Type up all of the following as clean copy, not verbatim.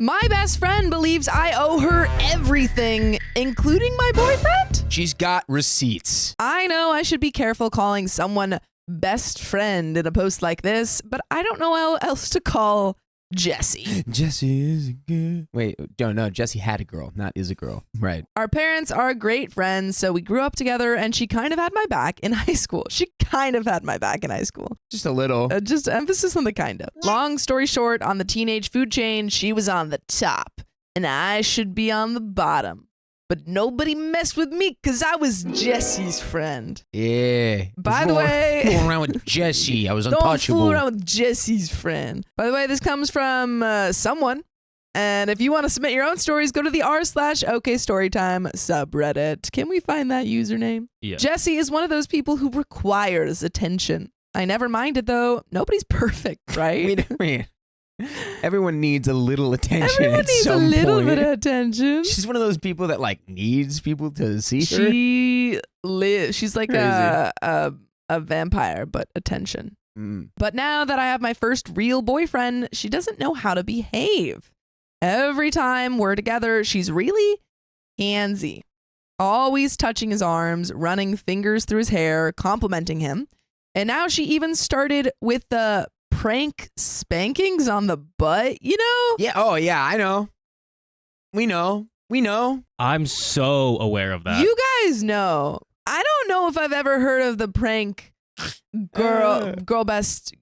My best friend believes I owe her everything, including my boyfriend. She's got receipts. I know I should be careful calling someone best friend in a post like this, but I don't know how else to call Jessie. Jessie is a girl. Wait, no, Jessie had a girl, not is a girl. Right. Our parents are great friends, so we grew up together, and she kind of had my back in high school. Just a little. Just emphasis on the kind of. Long story short, on the teenage food chain, she was on the top, and I should be on the bottom. But nobody messed with me because I was Jessie's friend. Yeah. By the way, fooling around with Jessie. I was don't untouchable. fool around with Jessie's friend. By the way, this comes from someone. And if you want to submit your own stories, go to the r/OKStorytime subreddit. Can we find that username? Yeah. Jessie is one of those people who requires attention. I never minded, though. Nobody's perfect, right? Wait. Everyone needs a little attention. Everyone at needs a some little point. bit of attention. She's one of those people that like needs people to see her. She's like a vampire, but attention. But now that I have my first real boyfriend, she doesn't know how to behave. Every time we're together, she's really handsy. Always touching his arms, running fingers through his hair, complimenting him. And now she even started with the prank spankings on the butt, you know? Yeah. Oh, yeah. I know. We know. I'm so aware of that. You guys know. I don't know if I've ever heard of the prank best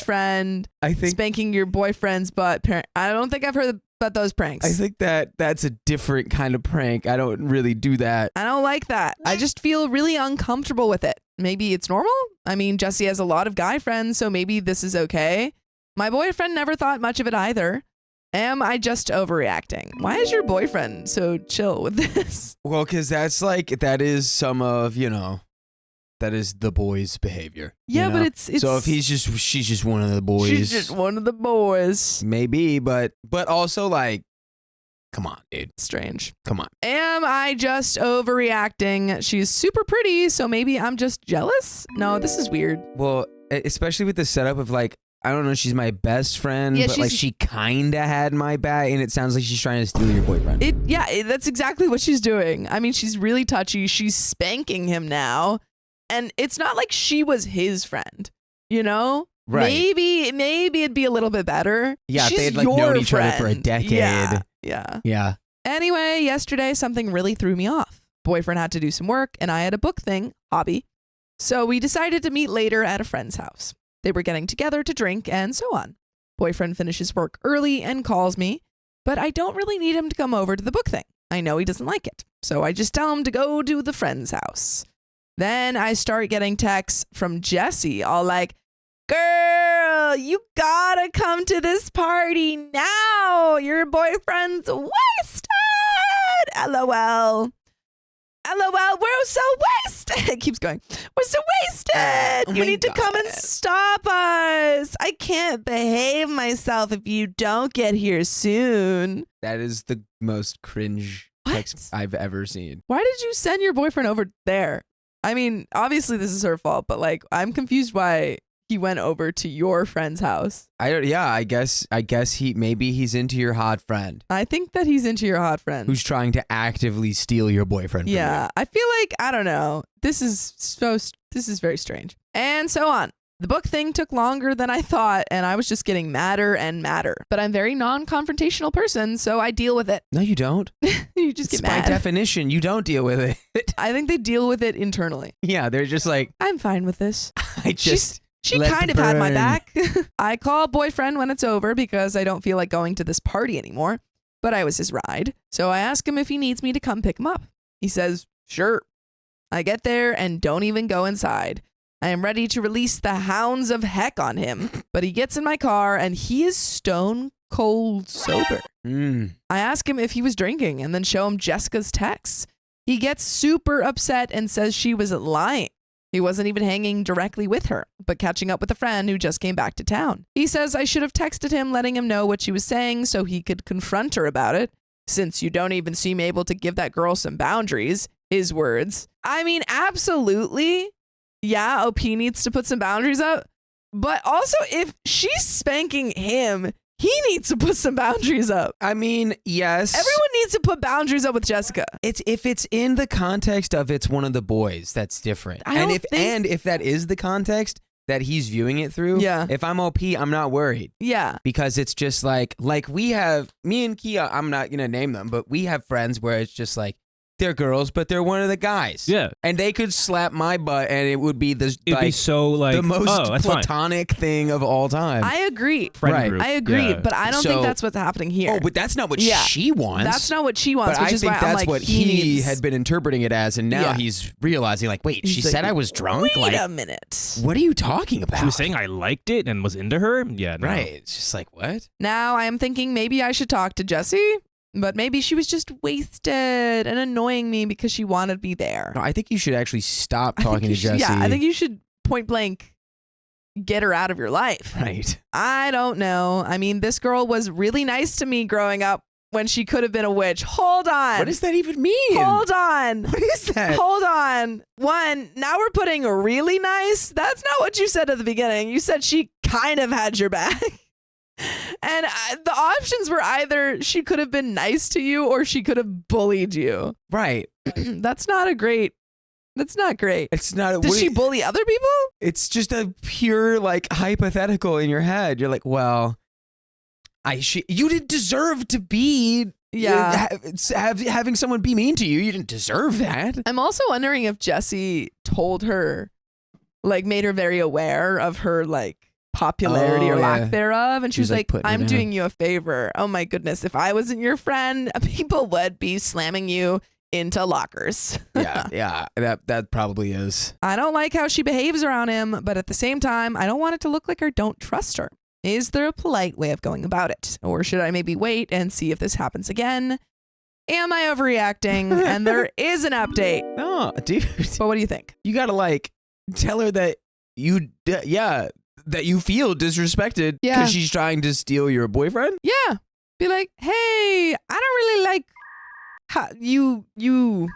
friend I think spanking your boyfriend's butt. I don't think I've heard about those pranks. I think that's a different kind of prank. I don't really do that. I don't like that. I just feel really uncomfortable with it. Maybe it's normal. I mean, Jessie has a lot of guy friends, so maybe this is okay. My boyfriend never thought much of it either. Am I just overreacting? Why is your boyfriend so chill with this? Well, because that is some of, that is the boys' behavior. Yeah, but it's so if she's just one of the boys. She's just one of the boys. Maybe, but also like, come on, dude. Strange. Come on. Am I just overreacting? She's super pretty, so maybe I'm just jealous? No, this is weird. Well, especially with the setup of like, I don't know, she's my best friend, Yeah, but like she kind of had my back, and it sounds like she's trying to steal your boyfriend. That's exactly what she's doing. I mean, she's really touchy. She's spanking him now, and it's not like she was his friend, you know? Right. Maybe it'd be a little bit better. Yeah, She's if they had like known each friend. other for a decade. Yeah. Anyway, yesterday something really threw me off. Boyfriend had to do some work, and I had a book thing, hobby. So we decided to meet later at a friend's house. They were getting together to drink and so on. Boyfriend finishes work early and calls me, but I don't really need him to come over to the book thing. I know he doesn't like it. So I just tell him to go to the friend's house. Then I start getting texts from Jessie, all like, "Girl, you gotta come to this party now. Your boyfriend's wasted. LOL. LOL, we're so wasted." It keeps going. We're so wasted. Oh You my need to come and God. stop us. I can't behave myself if you don't get here soon. That is the most cringe What? text I've ever seen. Why did you send your boyfriend over there? I mean, obviously this is her fault, but like, I'm confused why he went over to your friend's house. I guess he's into your hot friend I think that he's into your hot friend. who's trying to actively steal your boyfriend from Yeah, I feel like, I don't know. This is very strange. And so on. The book thing took longer than I thought, and I was just getting madder and madder. But I'm a very non-confrontational person, so I deal with it. you. No, you don't. You just It's get by mad. definition, you don't deal with it. I think they deal with it internally. Yeah, they're just like, I'm fine with this. I just She let kind the of had my burn. back. I call boyfriend when it's over because I don't feel like going to this party anymore, but I was his ride. So I ask him if he needs me to come pick him up. He says, sure. I get there and don't even go inside. I am ready to release the hounds of heck on him, but he gets in my car and he is stone cold sober. I ask him if he was drinking and then show him Jessica's texts. He gets super upset and says she was lying. He wasn't even hanging directly with her, but catching up with a friend who just came back to town. He says I should have texted him letting him know what she was saying so he could confront her about it, since you don't even seem able to give that girl some boundaries, his words. I mean, absolutely. Yeah, OP needs to put some boundaries up. But also, if she's spanking him, He needs to put some boundaries up. I mean, yes. Everyone needs to put boundaries up with Jessica. It's if it's in the context of it's one of the boys, that's different. And if that is the context that he's viewing it through, Yeah. if I'm OP, I'm not worried. Yeah. Because it's just like we have, me and Kia, I'm not going to name them, but we have friends where it's just like, they're girls, but they're one of the guys. Yeah. And they could slap my butt and it would be the most platonic thing of all time. I agree. Friend group. I agree, Yeah. but I don't think that's what's happening here. Oh, but that's not what she wants. That's not what she wants, but which I is think why that's I'm like, what he had been interpreting it as, and now he's realizing, like, wait, she said I was drunk? Wait a minute. What are you talking about? She was saying I liked it and was into her? Yeah, no. Right. It's just like, what? Now I am thinking maybe I should talk to Jessie, but maybe she was just wasted and annoying me because she wanted me there. No, I think you should actually stop talking to Jessie. Yeah, I think you should point blank get her out of your life. Right. I don't know. I mean, this girl was really nice to me growing up when she could have been a witch. Hold on. What does that even mean? Hold on. What is that? Hold on. One, now we're putting really nice. That's not what you said at the beginning. You said she kind of had your back. And the options were either she could have been nice to you or she could have bullied you. Right. That's not great. It's not. Did she bully other people? It's just a pure like hypothetical in your head. You're like, well, you didn't deserve to be. Yeah. Having someone be mean to you, you didn't deserve that. I'm also wondering if Jessie told her, like, made her very aware of her like popularity or lack thereof, and she was like, I'm doing you a favor. Oh my goodness, if I wasn't your friend, people would be slamming you into lockers. yeah, that probably is. I don't like how she behaves around him, but at the same time, I don't want it to look like I don't trust her. Is there a polite way of going about it? Or should I maybe wait and see if this happens again? Am I overreacting? And there is an update. No, dude. But what do you think? You gotta like tell her that that you feel disrespected because she's trying to steal your boyfriend? Yeah. Be like, hey, I don't really like how you.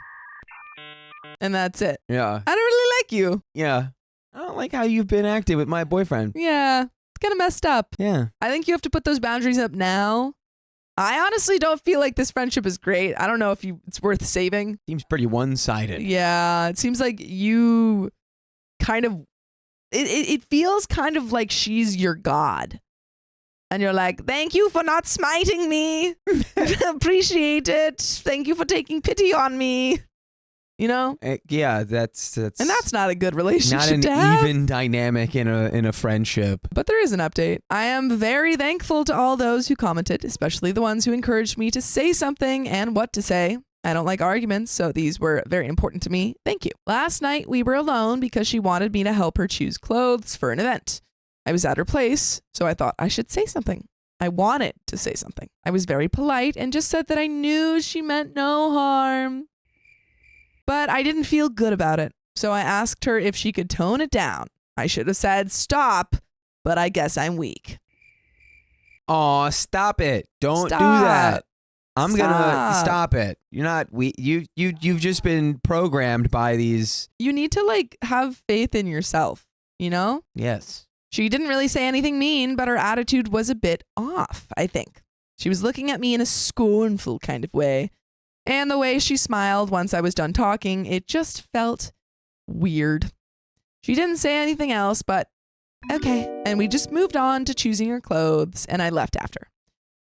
And that's it. Yeah. I don't really like you. Yeah. I don't like how you've been acting with my boyfriend. Yeah. It's kind of messed up. Yeah. I think you have to put those boundaries up now. I honestly don't feel like this friendship is great. I don't know if it's worth saving. Seems pretty one-sided. Yeah. It seems like you kind of... It feels kind of like she's your god. And you're like, thank you for not smiting me. Appreciate it. Thank you for taking pity on me. You know? Yeah, that's and that's not a good relationship not an to have. even dynamic in a friendship. But there is an update. I am very thankful to all those who commented, especially the ones who encouraged me to say something and what to say. I don't like arguments, so these were very important to me. Thank you. Last night, we were alone because she wanted me to help her choose clothes for an event. I was at her place, so I thought I should say something. I wanted to say something. I was very polite and just said that I knew she meant no harm. But I didn't feel good about it, so I asked her if she could tone it down. I should have said stop, but I guess I'm weak. Aw, stop it. Don't do that. I'm gonna stop it. You're not you've just been programmed by these. You need to like have faith in yourself, you know? Yes. She didn't really say anything mean, but her attitude was a bit off, I think. She was looking at me in a scornful kind of way. And the way she smiled once I was done talking, it just felt weird. She didn't say anything else, but okay. And we just moved on to choosing her clothes, and I left after.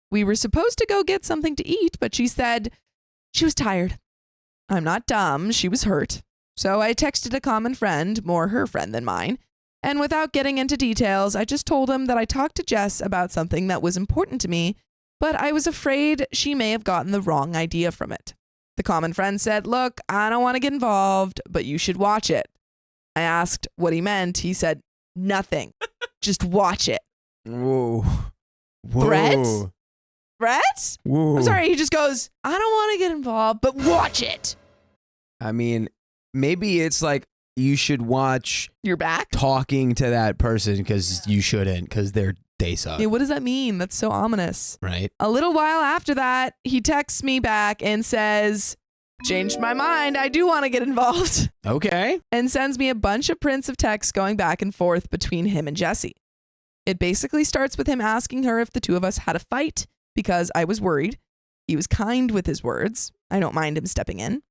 We were supposed to go get something to eat, but she said she was tired. I'm not dumb. She was hurt. So I texted a common friend, more her friend than mine, and without getting into details, I just told him that I talked to Jess about something that was important to me, but I was afraid she may have gotten the wrong idea from it. The common friend said, look, I don't want to get involved, but you should watch it. I asked what he meant. He said, nothing. Just watch it. Whoa. Threat? Threat? Whoa. I'm sorry. He just goes, I don't want to get involved, but watch it. I mean, maybe it's like you should watch You're back? talking to that person because you shouldn't because they suck. Yeah, what does that mean? That's so ominous. Right. A little while after that, he texts me back and says, changed my mind. I do want to get involved. Okay. And sends me a bunch of prints of texts going back and forth between him and Jessie. It basically starts with him asking her if the two of us had a fight because I was worried. He was kind with his words. I don't mind him stepping in.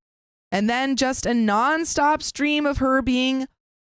And then just a nonstop stream of her being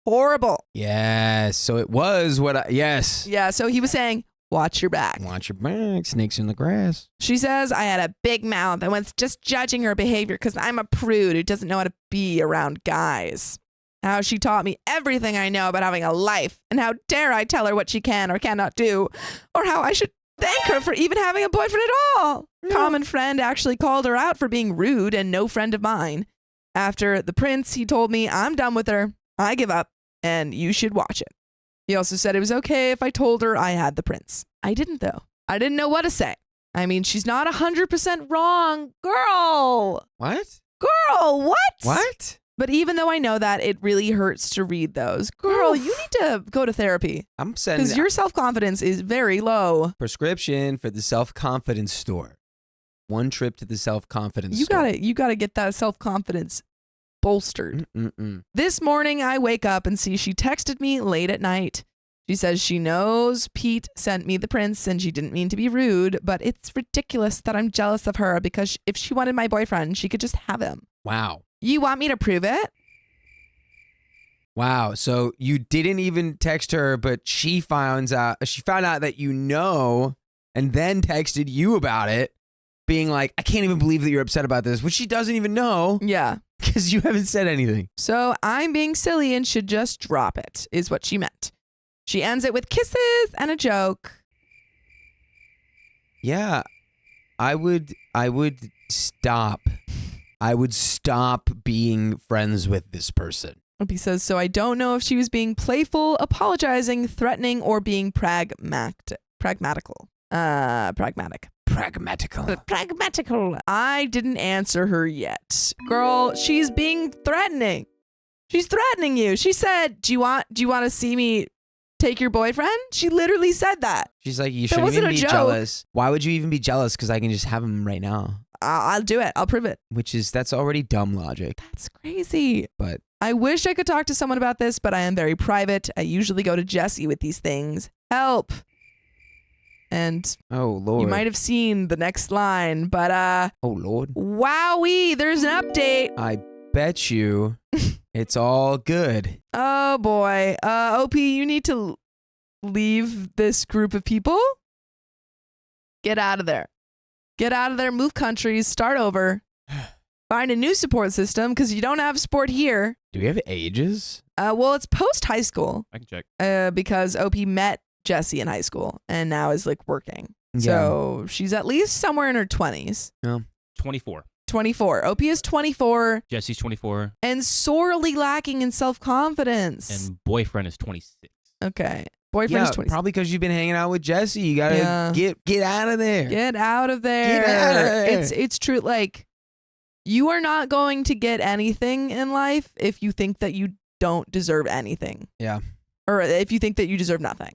horrible. Yes. So it was yes. Yeah, so he was saying, watch your back. Watch your back. Snakes in the grass. She says I had a big mouth and was just judging her behavior because I'm a prude who doesn't know how to be around guys. How she taught me everything I know about having a life, and how dare I tell her what she can or cannot do, or how I should thank her for even having a boyfriend at all. Yeah. Common friend actually called her out for being rude and no friend of mine. After the prince, he told me I'm done with her, I give up, and you should watch it. He also said it was okay if I told her I had the prince. I didn't, though. I didn't know what to say. I mean, she's not 100% wrong. Girl! What? Girl, what? What? But even though I know that, it really hurts to read those. Girl, you need to go to therapy. I'm sending because your self-confidence is very low. Prescription for the self-confidence store. One trip to the self-confidence store. You gotta get that self-confidence bolstered. This morning, I wake up and see she texted me late at night. She says she knows Pete sent me the prince and she didn't mean to be rude, but it's ridiculous that I'm jealous of her because if she wanted my boyfriend, she could just have him. Wow. You want me to prove it? Wow. So you didn't even text her, but she found out that you know, and then texted you about it, being like, I can't even believe that you're upset about this, which she doesn't even know. Yeah. Because you haven't said anything. So I'm being silly and should just drop it, is what she meant. She ends it with kisses and a joke. Yeah. I would stop. I would stop being friends with this person. He says, so I don't know if she was being playful, apologizing, threatening, or being pragmatical. Pragmatical. I didn't answer her yet. Girl, she's being threatening. She's threatening you. She said, do you want to see me take your boyfriend? She literally said that. She's like, you shouldn't even be jealous. Why would you even be jealous? Because I can just have him right now. I'll do it. I'll prove it. That's already dumb logic. That's crazy. But I wish I could talk to someone about this, but I am very private. I usually go to Jesse with these things. Help. And oh Lord, you might have seen the next line, but oh Lord, wowee, there's an update. I bet you it's all good. Oh boy, OP, you need to leave this group of people. Get out of there. Get out of there, move countries, start over. Find a new support system because you don't have support here. Do we have ages? Well, it's post high school. I can check. Because OP met Jesse in high school and now is like working. Yeah. So she's at least somewhere in her 20s. Yeah. 24. 24. OP is 24. Jesse's 24. And sorely lacking in self-confidence. And boyfriend is 26. Okay. Boyfriend is 26. Probably because you've been hanging out with Jesse. You gotta get out of there. Get out of there. Get out of there. It's true. Like, you are not going to get anything in life if you think that you don't deserve anything. Yeah. Or if you think that you deserve nothing.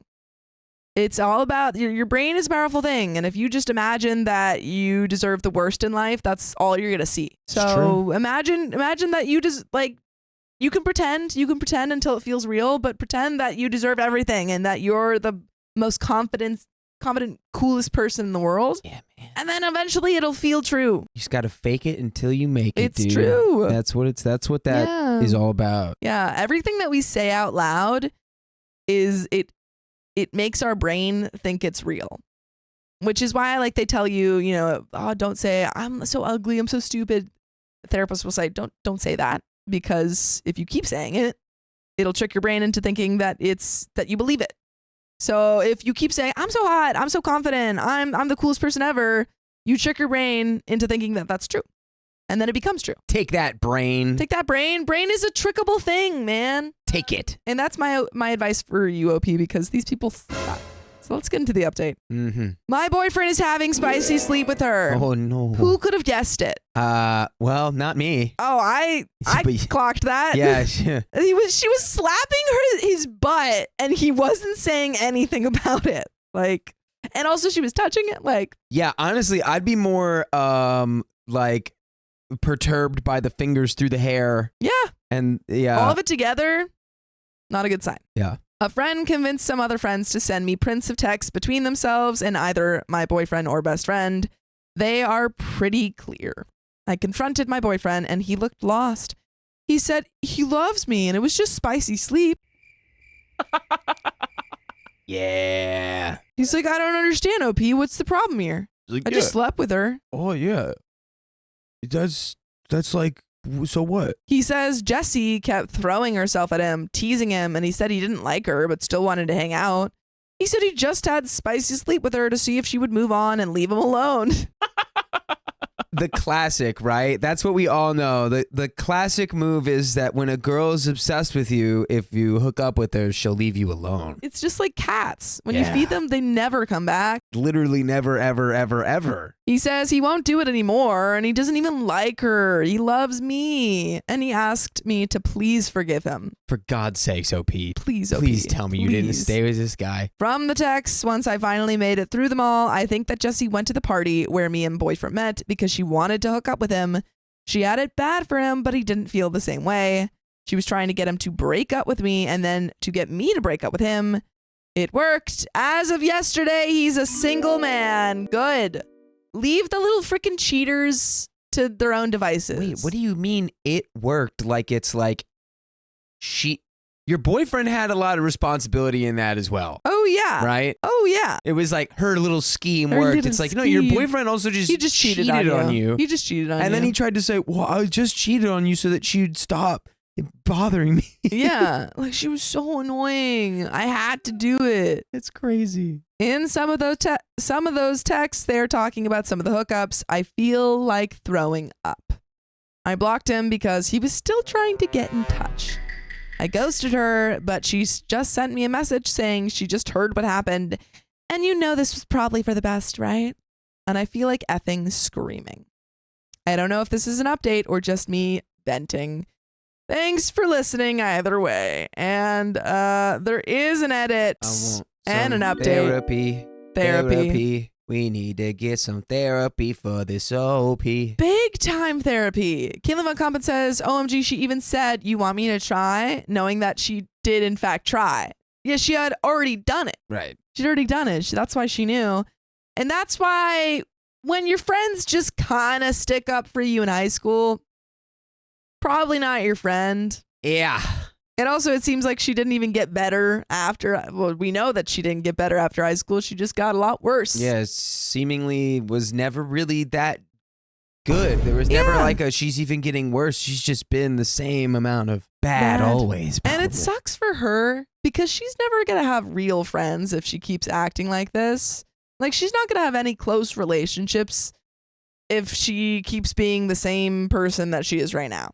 It's all about your brain is a powerful thing. And if you just imagine that you deserve the worst in life, that's all you're going to see. So imagine that you just like, you can pretend until it feels real, but pretend that you deserve everything and that you're the most confident, coolest person in the world. Yeah, man. And then eventually it'll feel true. You just got to fake it until you make it, dude. It's true. That's what that is all about. Yeah. Everything that we say out loud is it makes our brain think it's real, which is why they tell you, oh, don't say I'm so ugly, I'm so stupid. The therapist will say, don't say that, because if you keep saying it, it'll trick your brain into thinking that you believe it. So if you keep saying I'm so hot, I'm so confident, I'm the coolest person ever, you trick your brain into thinking that that's true. And then it becomes true. Take that, brain. Take that, brain. Brain is a trickable thing, man. Take it. And that's my advice for you, OP, because these people suck. So let's get into the update. Mm-hmm. My boyfriend is having spicy sleep with her. Oh, no. Who could have guessed it? Well, not me. Oh, I clocked that. Yeah. She was slapping his butt, and he wasn't saying anything about it. And also she was touching it. Yeah, honestly, I'd be more perturbed by the fingers through the hair. Yeah. And yeah. All of it together, not a good sign. Yeah. A friend convinced some other friends to send me prints of texts between themselves and either my boyfriend or best friend. They are pretty clear. I confronted my boyfriend and he looked lost. He said he loves me and it was just spicy sleep. Yeah. He's like, I don't understand, OP. What's the problem here? Like, I just slept with her. Oh yeah. That's like, so what? He says Jessie kept throwing herself at him, teasing him, and he said he didn't like her but still wanted to hang out. He said he just had spicy sleep with her to see if she would move on and leave him alone. The classic, right? That's what we all know. The classic move is that when a girl is obsessed with you, if you hook up with her, she'll leave you alone. It's just like cats. When you Yeah. feed them, they never come back. Literally never, ever, ever, ever. He says he won't do it anymore and he doesn't even like her. He loves me. And he asked me to please forgive him. For God's sakes, OP. Please, OP. Please tell me you didn't Please. stay with this guy. From the texts, once I finally made it through them all, I think that Jessie went to the party where me and boyfriend met because she wanted to hook up with him. She had it bad for him, but he didn't feel the same way. She was trying to get him to break up with me and then to get me to break up with him. It worked. As of yesterday, he's a single man. Good. Leave the little freaking cheaters to their own devices. Wait, what do you mean it worked? Like it's like your boyfriend had a lot of responsibility in that as well, Oh, yeah. right? Oh, yeah. It was like her little scheme Her worked. little It's like, no, your scheme. boyfriend also just, He just cheated on you. He just cheated on you. And then he tried to say, well, I just cheated on you so that she'd stop bothering me. Yeah. Like, she was so annoying. I had to do it. It's crazy. In some of those texts, they're talking about some of the hookups. I feel like throwing up. I blocked him because he was still trying to get in touch. I ghosted her, but she's just sent me a message saying she just heard what happened. And you know this was probably for the best, right? And I feel like effing screaming. I don't know if this is an update or just me venting. Thanks for listening either way. And there is an edit and an update. Therapy. We need to get some therapy for this OP. Big time therapy. Caitlin Von Compen says, OMG, she even said, you want me to try? Knowing that she did in fact try. Yeah, she had already done it. Right. She'd already done it. That's why she knew. And that's why when your friends just kind of stick up for you in high school, probably not your friend. Yeah. And also, it seems like she didn't even get better after. Well, we know that she didn't get better after high school. She just got a lot worse. Yeah, seemingly was never really that good. There was never like she's even getting worse. She's just been the same amount of bad. Always. And it probably. sucks for her because she's never going to have real friends if she keeps acting like this. Like, she's not going to have any close relationships if she keeps being the same person that she is right now.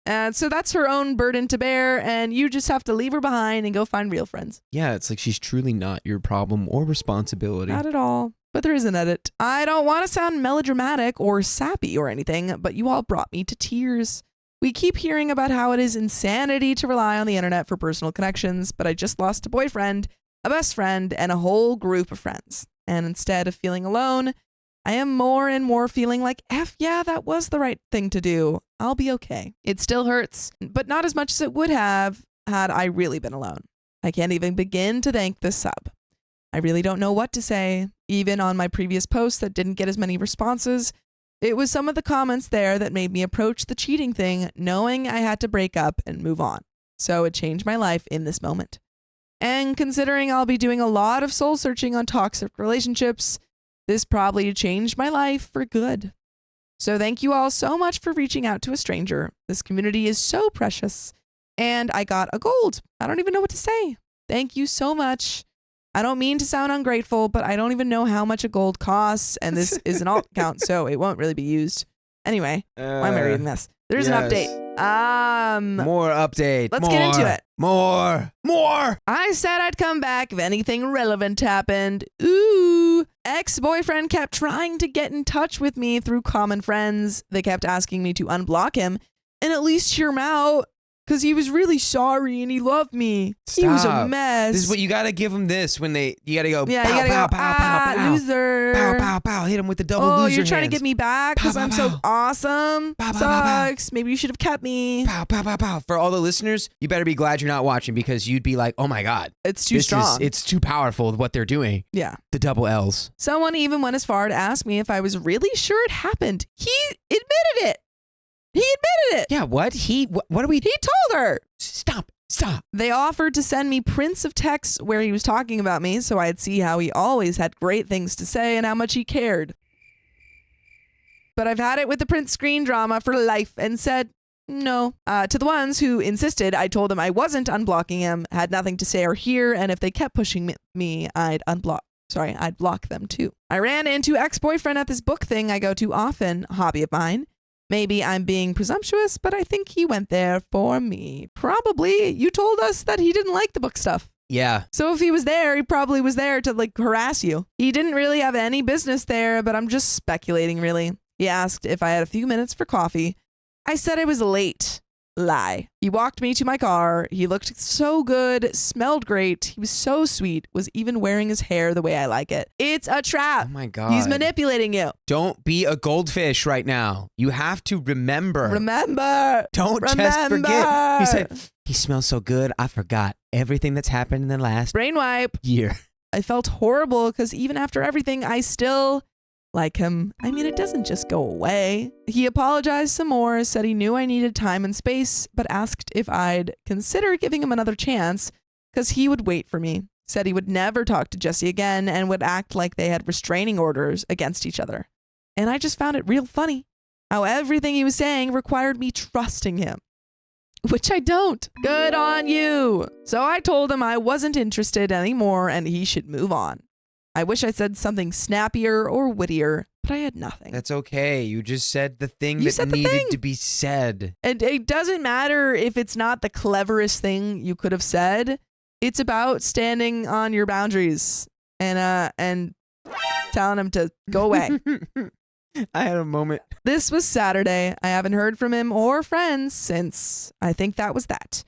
And so that's her own burden to bear, and you just have to leave her behind and go find real friends. Yeah, it's like she's truly not your problem or responsibility. Not at all. But there is an edit. I don't want to sound melodramatic or sappy or anything, but you all brought me to tears. We keep hearing about how it is insanity to rely on the internet for personal connections, but I just lost a boyfriend, a best friend, and a whole group of friends. And instead of feeling alone, I am more and more feeling like, yeah, that was the right thing to do. I'll be okay. It still hurts, but not as much as it would have had I really been alone. I can't even begin to thank this sub. I really don't know what to say. Even on my previous posts that didn't get as many responses, it was some of the comments there that made me approach the cheating thing, knowing I had to break up and move on. So it changed my life in this moment. And considering I'll be doing a lot of soul searching on toxic relationships, this probably changed my life for good. So thank you all so much for reaching out to a stranger. This community is so precious. And I got a gold. I don't even know what to say. Thank you so much. I don't mean to sound ungrateful, but I don't even know how much a gold costs. And this is an alt account, so it won't really be used. Anyway, why am I reading this? There's an update. More update. Let's get into it. More. I said I'd come back if anything relevant happened. Ooh. Ex-boyfriend kept trying to get in touch with me through common friends. They kept asking me to unblock him and at least hear him out. because he was really sorry and he loved me. He was a Stop. mess. This is what you gotta give him. This when you gotta go. yeah, pow, you gotta pow, go, pow, pow, pow, loser. pow, pow, pow. Hit him with the double Oh, loser you're trying to hands. get me back because Pow, I'm pow, so pow. awesome. Pow, pow, pow, pow. Sucks. Maybe you should have kept me. Pow, pow, pow, pow. For all the listeners, you better be glad you're not watching because you'd be like, oh my God. It's too strong. It's too powerful what they're doing. Yeah. The double L's. Someone even went as far to ask me if I was really sure it happened. He admitted it. He admitted it. Yeah, what? What are we? He told her. Stop. They offered to send me prints of texts where he was talking about me so I'd see how he always had great things to say and how much he cared. But I've had it with the print screen drama for life and said no. To the ones who insisted, I told them I wasn't unblocking him, had nothing to say or hear, and if they kept pushing me, I'd block them too. I ran into ex-boyfriend at this book thing I go to often, hobby of mine. Maybe I'm being presumptuous, but I think he went there for me. Probably. You told us that he didn't like the book stuff. Yeah. So if he was there, he probably was there to like harass you. He didn't really have any business there, but I'm just speculating really. He asked if I had a few minutes for coffee. I said I was late. Lie. He walked me to my car. He looked so good, smelled great. He was so sweet, was even wearing his hair the way I like it. It's a trap. Oh my God. He's manipulating you. Don't be a goldfish right now. You have to remember. Remember. Don't just forget. He said, he smells so good. I forgot everything that's happened in the last Brain wipe. year. I felt horrible because even after everything, I still like him. I mean, it doesn't just go away. He apologized some more, said he knew I needed time and space, but asked if I'd consider giving him another chance because he would wait for me. Said he would never talk to Jesse again and would act like they had restraining orders against each other. And I just found it real funny how everything he was saying required me trusting him, which I don't. Good on you. So I told him I wasn't interested anymore and he should move on. I wish I said something snappier or wittier, but I had nothing. That's okay. You just said the thing You that said the needed thing. to be said. And it doesn't matter if it's not the cleverest thing you could have said. It's about standing on your boundaries and telling him to go away. I had a moment. This was Saturday. I haven't heard from him or friends since. I think that was that.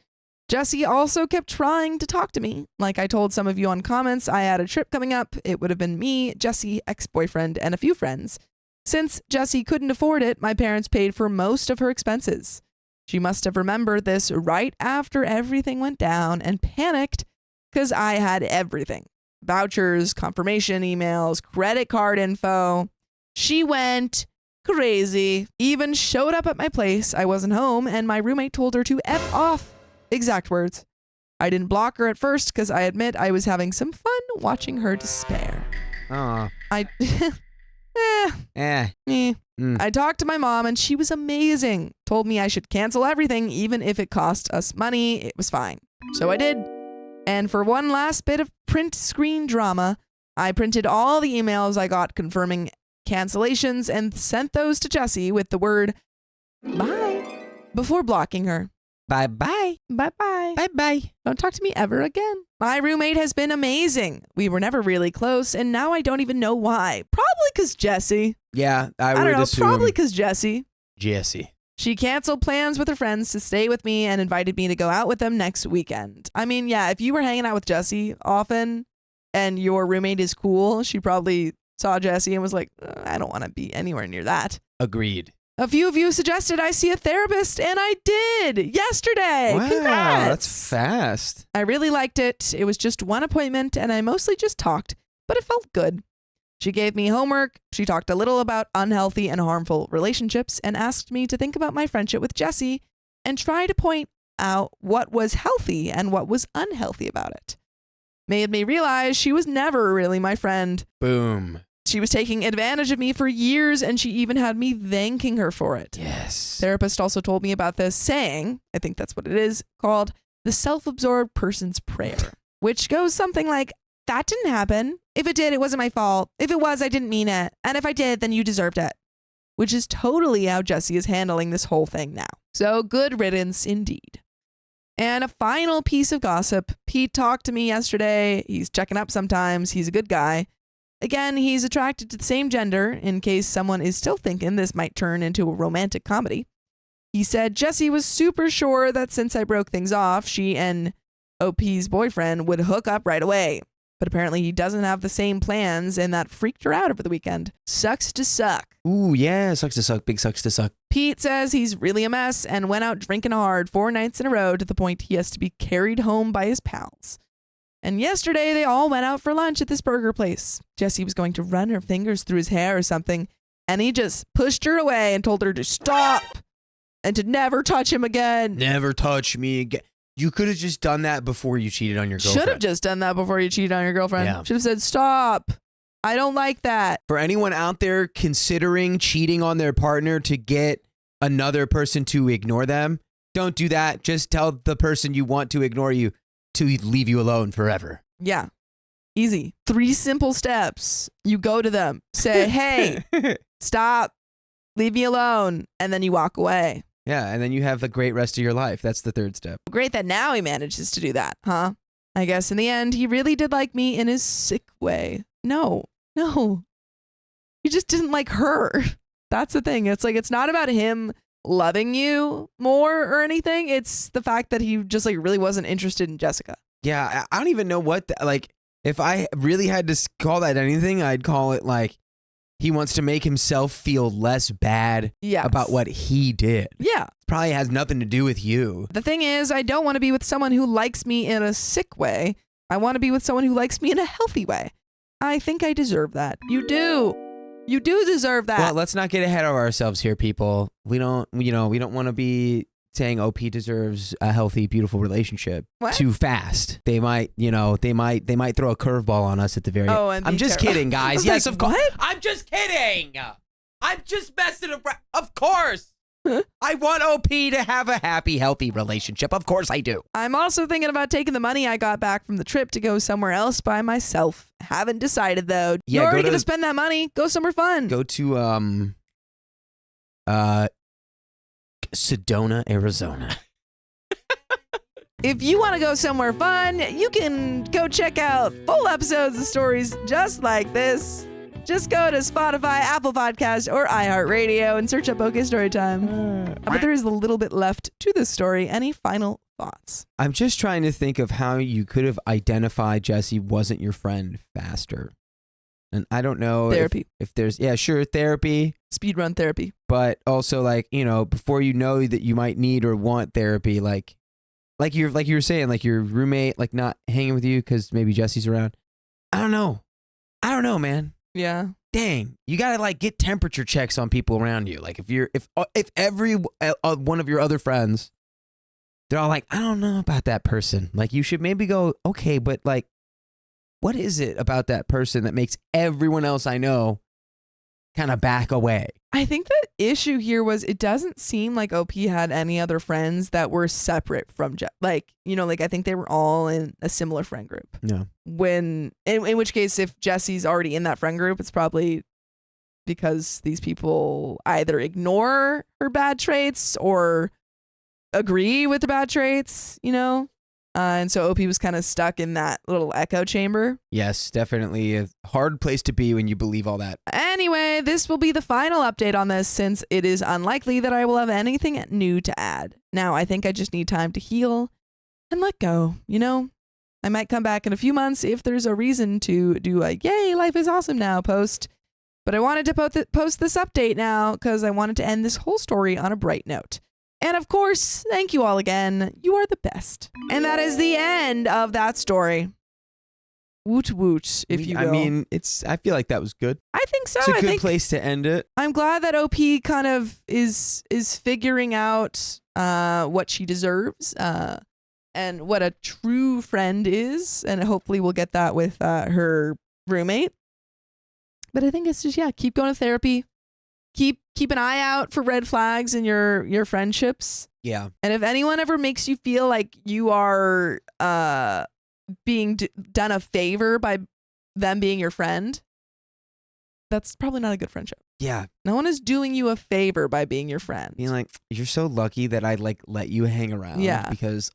Jesse also kept trying to talk to me. Like I told some of you on comments, I had a trip coming up. It would have been me, Jesse, ex-boyfriend, and a few friends. Since Jesse couldn't afford it, my parents paid for most of her expenses. She must have remembered this right after everything went down and panicked because I had everything. Vouchers, confirmation emails, credit card info. She went crazy. Even showed up at my place. I wasn't home and my roommate told her to F off. Exact words. I didn't block her at first because I admit I was having some fun watching her despair. Aw. I talked to my mom and she was amazing. Told me I should cancel everything even if it cost us money. It was fine. So I did. And for one last bit of print screen drama, I printed all the emails I got confirming cancellations and sent those to Jesse with the word bye before blocking her. Bye-bye. Bye-bye. Bye-bye. Don't talk to me ever again. My roommate has been amazing. We were never really close, and now I don't even know why. Probably because Jesse. Yeah, I I would don't know. assume. Probably because Jesse. Jesse. She canceled plans with her friends to stay with me and invited me to go out with them next weekend. I mean, yeah, if you were hanging out with Jesse often and your roommate is cool, she probably saw Jesse and was like, I don't want to be anywhere near that. Agreed. A few of you suggested I see a therapist, and I did yesterday. Wow, Congrats. that's fast. I really liked it. It was just one appointment, and I mostly just talked, but it felt good. She gave me homework. She talked a little about unhealthy and harmful relationships and asked me to think about my friendship with Jesse and try to point out what was healthy and what was unhealthy about it. Made me realize she was never really my friend. Boom. She was taking advantage of me for years, and she even had me thanking her for it. Yes. Therapist also told me about this saying, I think that's what it is, called the self-absorbed person's prayer, which goes something like, that didn't happen. If it did, it wasn't my fault. If it was, I didn't mean it. And if I did, then you deserved it. Which is totally how Jesse is handling this whole thing now. So good riddance indeed. And a final piece of gossip. Pete talked to me yesterday. He's checking up sometimes. He's a good guy. Again, he's attracted to the same gender in case someone is still thinking this might turn into a romantic comedy. He said Jessie was super sure that since I broke things off, she and OP's boyfriend would hook up right away. But apparently he doesn't have the same plans, and that freaked her out over the weekend. Sucks to suck. Ooh, yeah, sucks to suck. Big sucks to suck. Pete says he's really a mess and went out drinking hard 4 nights in a row to the point he has to be carried home by his pals. And yesterday they all went out for lunch at this burger place. Jessie was going to run her fingers through his hair or something, and he just pushed her away and told her to stop and to never touch him again. Never touch me again. You could have just done that before you cheated on your girlfriend. Should have just done that before you cheated on your girlfriend. Yeah. Should have said, stop. I don't like that. For anyone out there considering cheating on their partner to get another person to ignore them, don't do that. Just tell the person you want to ignore you to leave you alone forever. Yeah. Easy. 3 simple steps. You go to them, say, hey, stop, leave me alone, and then you walk away. Yeah, and then you have a great rest of your life. That's the 3rd step. Great that now he manages to do that, huh? I guess in the end, he really did like me in his sick way. No. He just didn't like her. That's the thing. It's like, it's not about him loving you more or anything. It's the fact that he just like really wasn't interested in Jessica. Yeah, I don't even know what, like, if I really had to call that anything, I'd call it like he wants to make himself feel less bad about what he did. Yeah. Probably has nothing to do with you. The thing is, I don't want to be with someone who likes me in a sick way. I want to be with someone who likes me in a healthy way. I think I deserve that. You do. You do deserve that. Well, let's not get ahead of ourselves here, people. We don't want to be saying OP deserves a healthy, beautiful relationship too fast. They might throw a curveball on us at the very end. Oh, and I'm just kidding, guys. Yes, like, of course. what? I'm just kidding. I'm just messing around. Of course. I want OP to have a happy, healthy relationship. Of course I do. I'm also thinking about taking the money I got back from the trip to go somewhere else by myself. Haven't decided though. Yeah, You're already going to spend that money. Go somewhere fun. Go to Sedona, Arizona. If you want to go somewhere fun, you can go check out full episodes of stories just like this. Just go to Spotify, Apple Podcasts, or iHeartRadio and search up OK Storytime. But there is a little bit left to this story. Any final thoughts? I'm just trying to think of how you could have identified Jessie wasn't your friend faster. And I don't know Therapy. if there's, therapy. Speedrun therapy. But also, like, before you know that you might need or want therapy, like you were saying, like your roommate, like not hanging with you because maybe Jessie's around. I don't know, man. Yeah. Dang, you gotta like get temperature checks on people around you. Like if every one of your other friends, they're all like, I don't know about that person. Like you should maybe go, okay, but like, what is it about that person that makes everyone else I know kind of back away? I think the issue here was it doesn't seem like OP had any other friends that were separate from I think they were all in a similar friend group. Yeah. In which case, if Jessie's already in that friend group, it's probably because these people either ignore her bad traits or agree with the bad traits, and so OP was kind of stuck in that little echo chamber. Yes, definitely a hard place to be when you believe all that. Anyway, this will be the final update on this since it is unlikely that I will have anything new to add. Now, I think I just need time to heal and let go, I might come back in a few months if there's a reason to do a yay, life is awesome now post. But I wanted to post this update now because I wanted to end this whole story on a bright note. And of course, thank you all again. You are the best. And that is the end of that story. Woot woot, if you will. I mean, I feel like that was good. I think so. It's a good place to end it. I'm glad that OP kind of is figuring out what she deserves and what a true friend is. And hopefully we'll get that with her roommate. But I think it's just, keep going to therapy. Keep an eye out for red flags in your friendships. Yeah. And if anyone ever makes you feel like you are being done a favor by them being your friend, that's probably not a good friendship. Yeah. No one is doing you a favor by being your friend. Being like, you're so lucky that I like let you hang around. Yeah. Because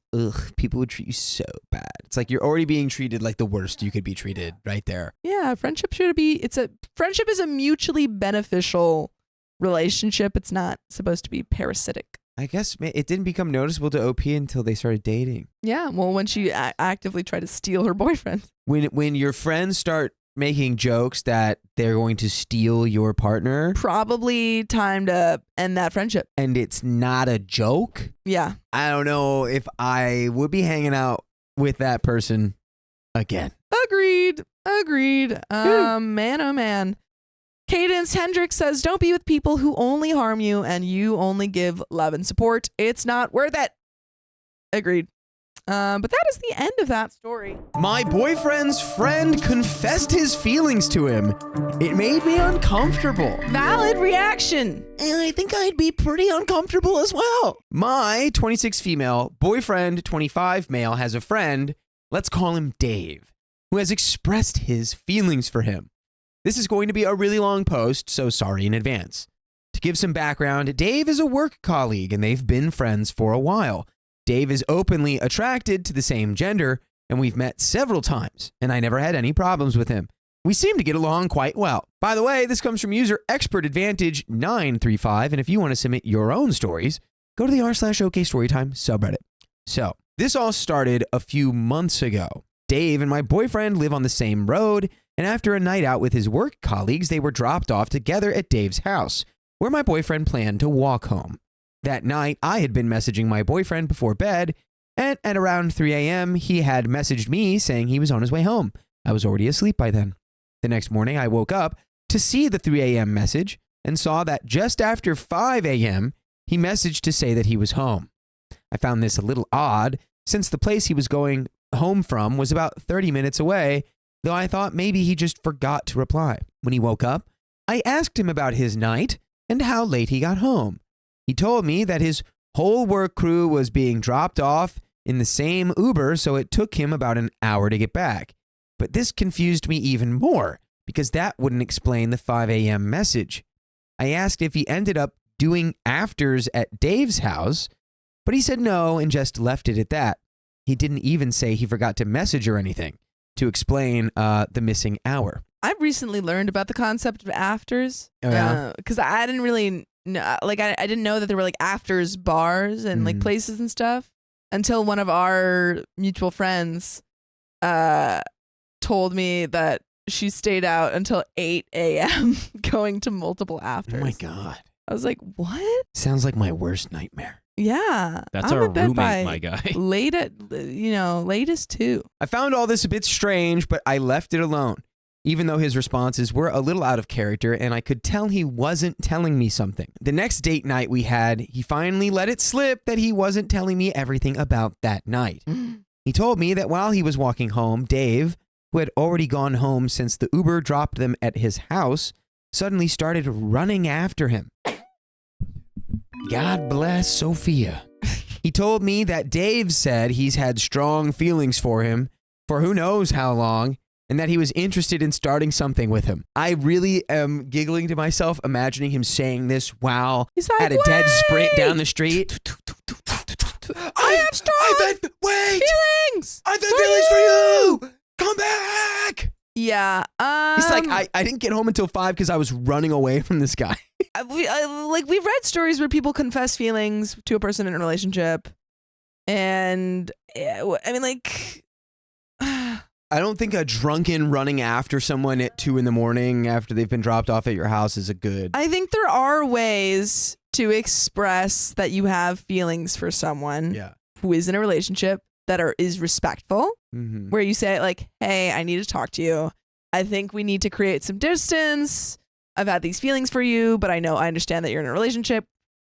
people would treat you so bad. It's like you're already being treated like the worst you could be treated right there. Yeah, friendship is a mutually beneficial relationship. It's not supposed to be parasitic. I guess it didn't become noticeable to OP until they started dating. Yeah, well, when she actively tried to steal her boyfriend. When your friends start making jokes that they're going to steal your partner, Probably time to end that friendship. and it's not a joke, Yeah. I don't know if I would be hanging out with that person again. Agreed. Man, oh man. Cadence Hendricks says, don't be with people who only harm you and you only give love and support. It's not worth it. Agreed. But that is the end of that story. My boyfriend's friend confessed his feelings to him. It made me uncomfortable. Valid reaction. And I think I'd be pretty uncomfortable as well. My 26 female boyfriend, 25 male, has a friend, let's call him Dave, who has expressed his feelings for him. This is going to be a really long post, so sorry in advance. To give some background, Dave is a work colleague and they've been friends for a while. Dave is openly attracted to the same gender, and we've met several times, and I never had any problems with him. We seem to get along quite well. By the way, this comes from user Expert Advantage 935, and if you want to submit your own stories, go to the r/OK Storytime subreddit. So, this all started a few months ago. Dave and my boyfriend live on the same road, and after a night out with his work colleagues, they were dropped off together at Dave's house, where my boyfriend planned to walk home. That night, I had been messaging my boyfriend before bed, and at around 3 a.m., he had messaged me saying he was on his way home. I was already asleep by then. The next morning, I woke up to see the 3 a.m. message and saw that just after 5 a.m., he messaged to say that he was home. I found this a little odd, since the place he was going home from was about 30 minutes away, though I thought maybe he just forgot to reply. When he woke up, I asked him about his night and how late he got home. He told me that his whole work crew was being dropped off in the same Uber, so it took him about an hour to get back. But this confused me even more, because that wouldn't explain the 5 a.m. message. I asked if he ended up doing afters at Dave's house, but he said no and just left it at that. He didn't even say he forgot to message or anything to explain the missing hour. I've recently learned about the concept of afters. Oh, yeah? Because I didn't really know, like, I didn't know that there were like afters bars and like places and stuff until one of our mutual friends told me that she stayed out until 8 a.m. going to multiple afters. Oh my God. I was like, what? Sounds like my worst nightmare. Yeah. That's I'm our in bed roommate, by my guy. latest 2. I found all this a bit strange, but I left it alone, even though his responses were a little out of character and I could tell he wasn't telling me something. The next date night we had, he finally let it slip that he wasn't telling me everything about that night. He told me that while he was walking home, Dave, who had already gone home since the Uber dropped them at his house, suddenly started running after him. God bless Sophia. He told me that Dave said he's had strong feelings for him for who knows how long, and that he was interested in starting something with him. I really am giggling to myself, imagining him saying this while He's like, at a dead sprint "Wait! down the street. I have strong wait! feelings. I've had feelings for you! Come back! Yeah. He's like, I didn't get home until 5 because I was running away from this guy. We've read stories where people confess feelings to a person in a relationship, and I mean, like, I don't think a drunken running after someone at 2 a.m. after they've been dropped off at your house is a good. I think there are ways to express that you have feelings for someone who is in a relationship that is respectful, where you say like, hey, I need to talk to you. I think we need to create some distance. I've had these feelings for you, but I understand that you're in a relationship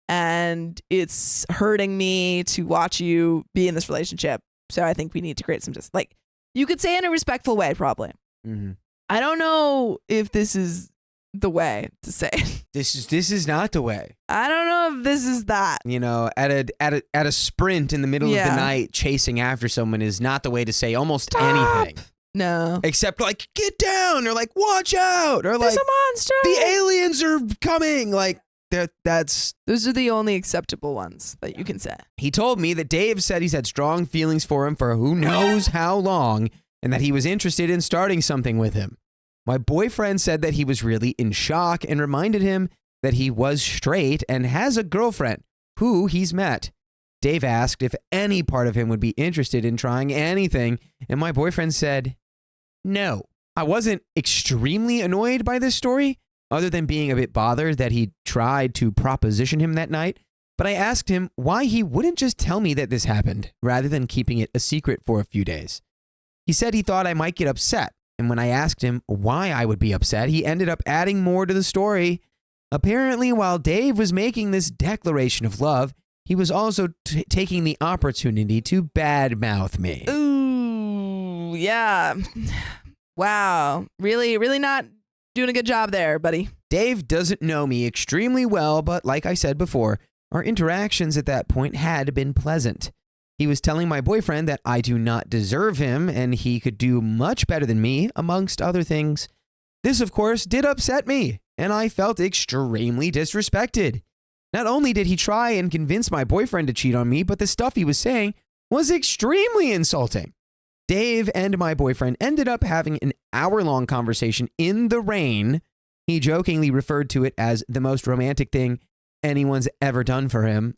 and it's hurting me to watch you be in this relationship. So I think we need to create some distance. Like, you could say in a respectful way, probably. I don't know if this is the way to say it. This is not the way. I don't know if this is that. You know, at a sprint in the middle of the night, chasing after someone is not the way to say almost anything. No. Except like, get down, or like, watch out, or There's like, a monster. the aliens are coming. Like, that's. Those are the only acceptable ones that you can say. He told me that Dave said he's had strong feelings for him for who knows how long, and that he was interested in starting something with him. My boyfriend said that he was really in shock and reminded him that he was straight and has a girlfriend, who he's met. Dave asked if any part of him would be interested in trying anything, and my boyfriend said no. I wasn't extremely annoyed by this story, other than being a bit bothered that he tried to proposition him that night, but I asked him why he wouldn't just tell me that this happened, rather than keeping it a secret for a few days. He said he thought I might get upset, and when I asked him why I would be upset, he ended up adding more to the story. Apparently, while Dave was making this declaration of love, he was also taking the opportunity to badmouth me. Ooh, yeah. Wow. Really, really not doing a good job there, buddy. Dave doesn't know me extremely well, but like I said before, our interactions at that point had been pleasant. He was telling my boyfriend that I do not deserve him and he could do much better than me, amongst other things. This, of course, did upset me, and I felt extremely disrespected. Not only did he try and convince my boyfriend to cheat on me, but the stuff he was saying was extremely insulting. Dave and my boyfriend ended up having an hour-long conversation in the rain. He jokingly referred to it as the most romantic thing anyone's ever done for him.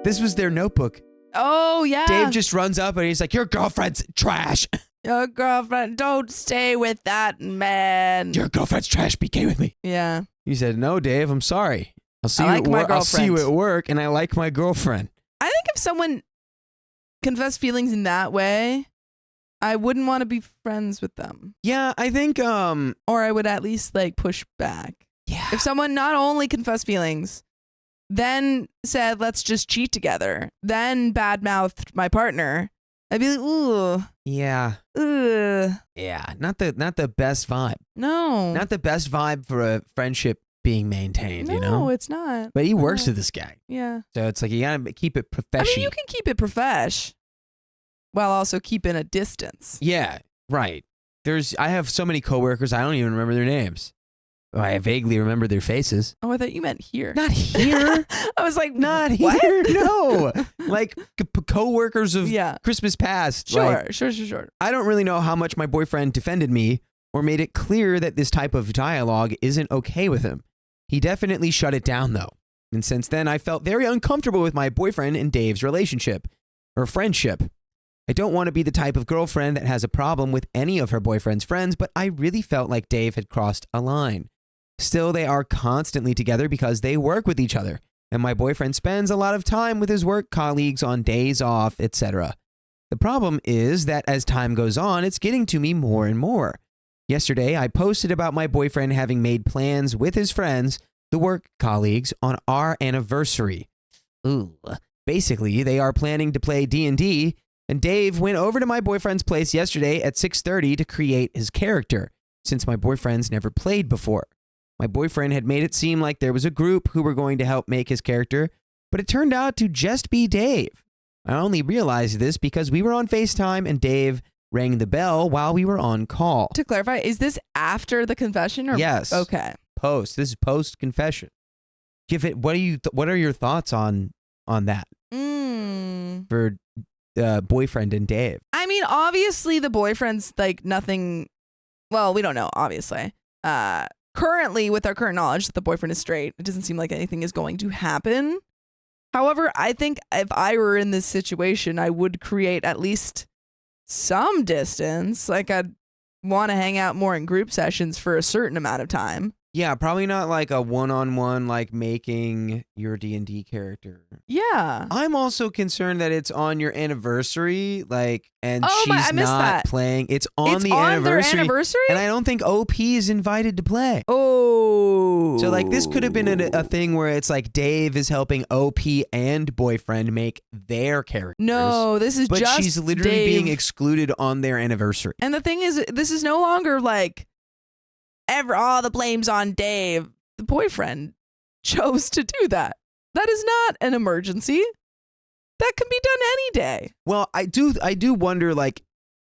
This was their notebook. Oh, yeah. Dave just runs up and he's like, your girlfriend's trash. Your girlfriend, don't stay with that man. Your girlfriend's trash. Be gay with me. Yeah. He said, no, Dave, I'm sorry. I'll see I you like my I'll see you girlfriend. at work, and I like my girlfriend. I think if someone confessed feelings in that way, I wouldn't want to be friends with them. Yeah, I think, Or I would at least like push back. yeah. If someone not only confessed feelings, then said, let's just cheat together, then badmouthed my partner, I'd be like, ooh, Yeah. ugh. Yeah. Not the best vibe. No. Not the best vibe for a friendship being maintained, no, you know? it's not. But he works No. with this guy. Yeah. So it's like you gotta keep it I professional. mean, you can keep it profesh while also keeping a distance. Yeah, right. I have so many coworkers, I don't even remember their names. I vaguely remember their faces. Oh, I thought you meant here. Not here. I was like, Not what? here. No. Like coworkers of Yeah. Christmas past. Sure, Like, sure. I don't really know how much my boyfriend defended me or made it clear that this type of dialogue isn't okay with him. He definitely shut it down, though. And since then, I felt very uncomfortable with my boyfriend and Dave's relationship or friendship. I don't want to be the type of girlfriend that has a problem with any of her boyfriend's friends, but I really felt like Dave had crossed a line. Still, they are constantly together because they work with each other, and my boyfriend spends a lot of time with his work colleagues on days off, etc. The problem is that as time goes on, it's getting to me more and more. Yesterday, I posted about my boyfriend having made plans with his friends, the work colleagues, on our anniversary. Ooh. Basically, they are planning to play D&D, and Dave went over to my boyfriend's place yesterday at 6:30 to create his character, since my boyfriend's never played before. My boyfriend had made it seem like there was a group who were going to help make his character, but it turned out to just be Dave. I only realized this because we were on FaceTime and Dave rang the bell while we were on call. To clarify, is this after the confession or Yes. Okay. This is post confession. What are your thoughts on that for boyfriend and Dave? I mean, obviously the boyfriend's like nothing. Well, we don't know, obviously. Currently, with our current knowledge that the boyfriend is straight, it doesn't seem like anything is going to happen. However, I think if I were in this situation, I would create at least some distance. Like I'd want to hang out more in group sessions for a certain amount of time. Yeah, probably not like a one-on-one, like making your D&D character. Yeah. I'm also concerned that it's on your anniversary, and Oh, she's I missed not that. playing. It's on It's the on anniversary, their anniversary? and I don't think OP is invited to play. Oh. So this could have been a thing where it's like Dave is helping OP and boyfriend make their characters. No, this is but just she's literally Dave. being excluded on their anniversary. And the thing is, this is no longer like all the blame's on Dave. The boyfriend chose to do that. That is not an emergency. That can be done any day. Well, I do wonder,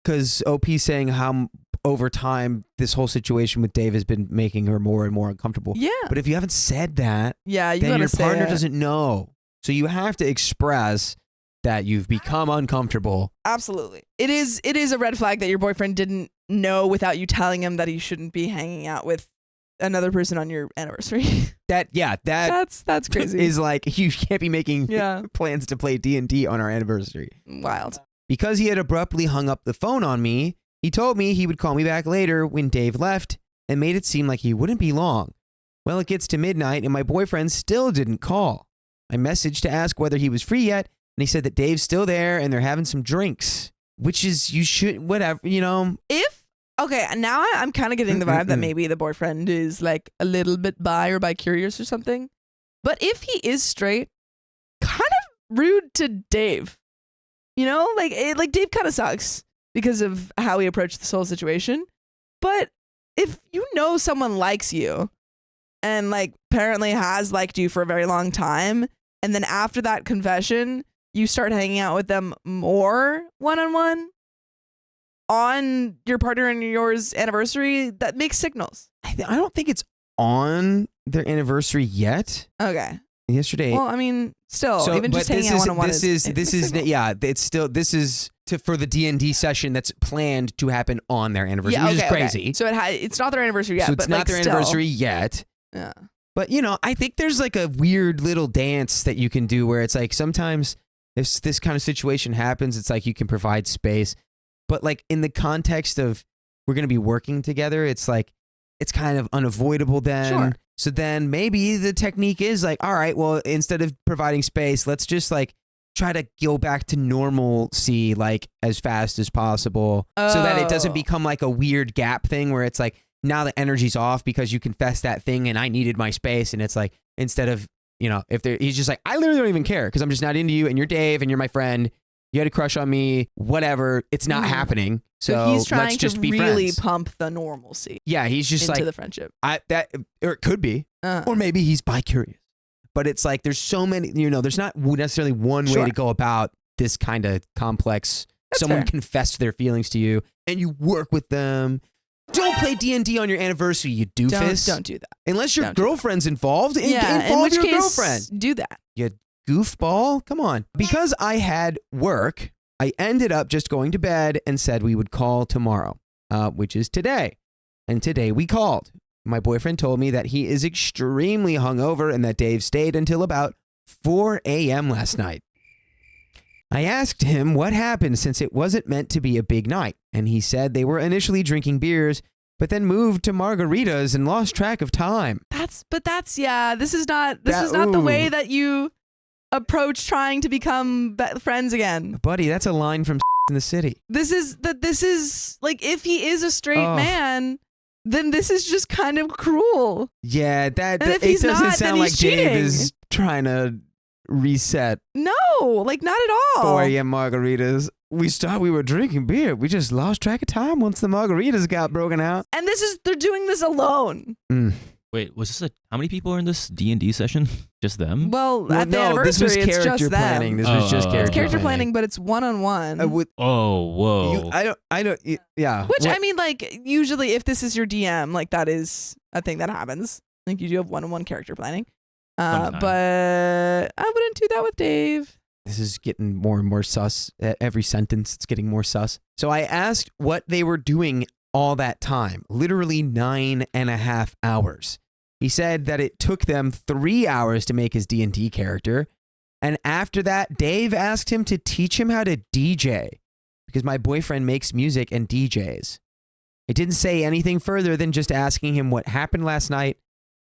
because OP saying how over time this whole situation with Dave has been making her more and more uncomfortable. Yeah. But if you haven't said that, Yeah, you then gotta your say partner it. doesn't know. So you have to express that you've become uncomfortable. Absolutely. It is a red flag that your boyfriend didn't know without you telling him that he shouldn't be hanging out with another person on your anniversary. That That's crazy. is like, you can't be making Yeah. plans to play D&D on our anniversary. Wild. Because he had abruptly hung up the phone on me, he told me he would call me back later when Dave left and made it seem like he wouldn't be long. Well, it gets to midnight and my boyfriend still didn't call. I messaged to ask whether he was free yet, and he said that Dave's still there and they're having some drinks, which is, you should, whatever, you know. Okay, now I'm kind of getting the vibe that maybe the boyfriend is like a little bit bi-curious or something. But if he is straight, kind of rude to Dave. You know, like Dave kind of sucks because of how he approached this whole situation. But if you know someone likes you and like apparently has liked you for a very long time, and then after that confession, you start hanging out with them more one-on-one on your partner and yours anniversary, that makes signals. I don't think it's on their anniversary yet. Okay. Yesterday. Well, I mean, still, even just hanging out one-on-one this is it's still for the D&D session that's planned to happen on their anniversary, which is crazy. Okay. So it's not their anniversary yet. So it's but not like their still. anniversary yet. Yeah. But you know, I think there's like a weird little dance that you can do where it's like sometimes if this kind of situation happens, it's like you can provide space. But like in the context of we're going to be working together, it's like it's kind of unavoidable then. Sure. So then maybe the technique is like, all right, well, instead of providing space, let's just like try to go back to normalcy like as fast as possible so that it doesn't become like a weird gap thing where it's like now the energy's off because you confessed that thing and I needed my space. And it's like, instead of, you know, he's just like, I literally don't even care because I'm just not into you and you're Dave and you're my friend. You had a crush on me, whatever. It's not happening. So he's trying let's just to be really friends. pump the normalcy Yeah, he's just into like the friendship. or it could be, or maybe he's bi-curious. But it's like there's so many, you know, there's not necessarily one way to go about this kind of complex. That's someone fair. confessed their feelings to you and you work with them. Don't play D&D on your anniversary, you doofus. Don't do that. Unless your Don't do girlfriend's involved. Yeah, in involve which your case, girlfriend. do that. You goofball. Come on. Because I had work, I ended up just going to bed and said we would call tomorrow, which is today. And today we called. My boyfriend told me that he is extremely hungover and that Dave stayed until about 4 a.m. last night. I asked him what happened since it wasn't meant to be a big night, and he said they were initially drinking beers, but then moved to margaritas and lost track of time. This is not the way that you approach trying to become friends again. Buddy, that's a line from in the City. This is like, if he is a straight man, then this is just kind of cruel. Yeah, And if it he's doesn't not, sound then like he's Dave cheating. is trying to reset. No, like not at all. 4 a.m. margaritas. We were drinking beer. We just lost track of time once the margaritas got broken out. And they're doing this alone. Wait, was this how many people are in this D&D session? Just them? Well, at the no, anniversary, this was it's character just planning. them. This was just Oh. character It's character planning. planning, but it's one-on-one. Whoa. I don't. Yeah. Which, I mean, like, usually if this is your DM, like, that is a thing that happens. Like, you do have one-on-one character planning. Sometimes. But I wouldn't do that with Dave. This is getting more and more sus. Every sentence, it's getting more sus. So I asked what they were doing all that time, literally 9.5 hours. He said that it took them 3 hours to make his D&D character. And after that, Dave asked him to teach him how to DJ because my boyfriend makes music and DJs. I didn't say anything further than just asking him what happened last night,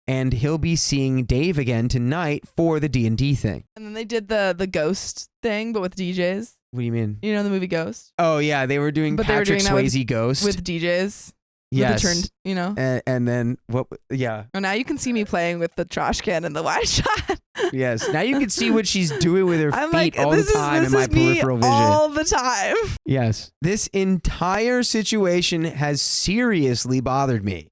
and he'll be seeing Dave again tonight for the D&D thing. And then they did the ghost thing, but with DJs. What do you mean? You know the movie Ghost? Oh, yeah, they were doing But they were Patrick doing that Swayze Ghost. With DJs. yes. With the turned, you know? And then, what? Yeah, Oh, now you can see me playing with the trash can and the wide shot. yes. Now you can see what she's doing with her I'm feet like, all the time in my me peripheral vision. all the time. Yes. This entire situation has seriously bothered me.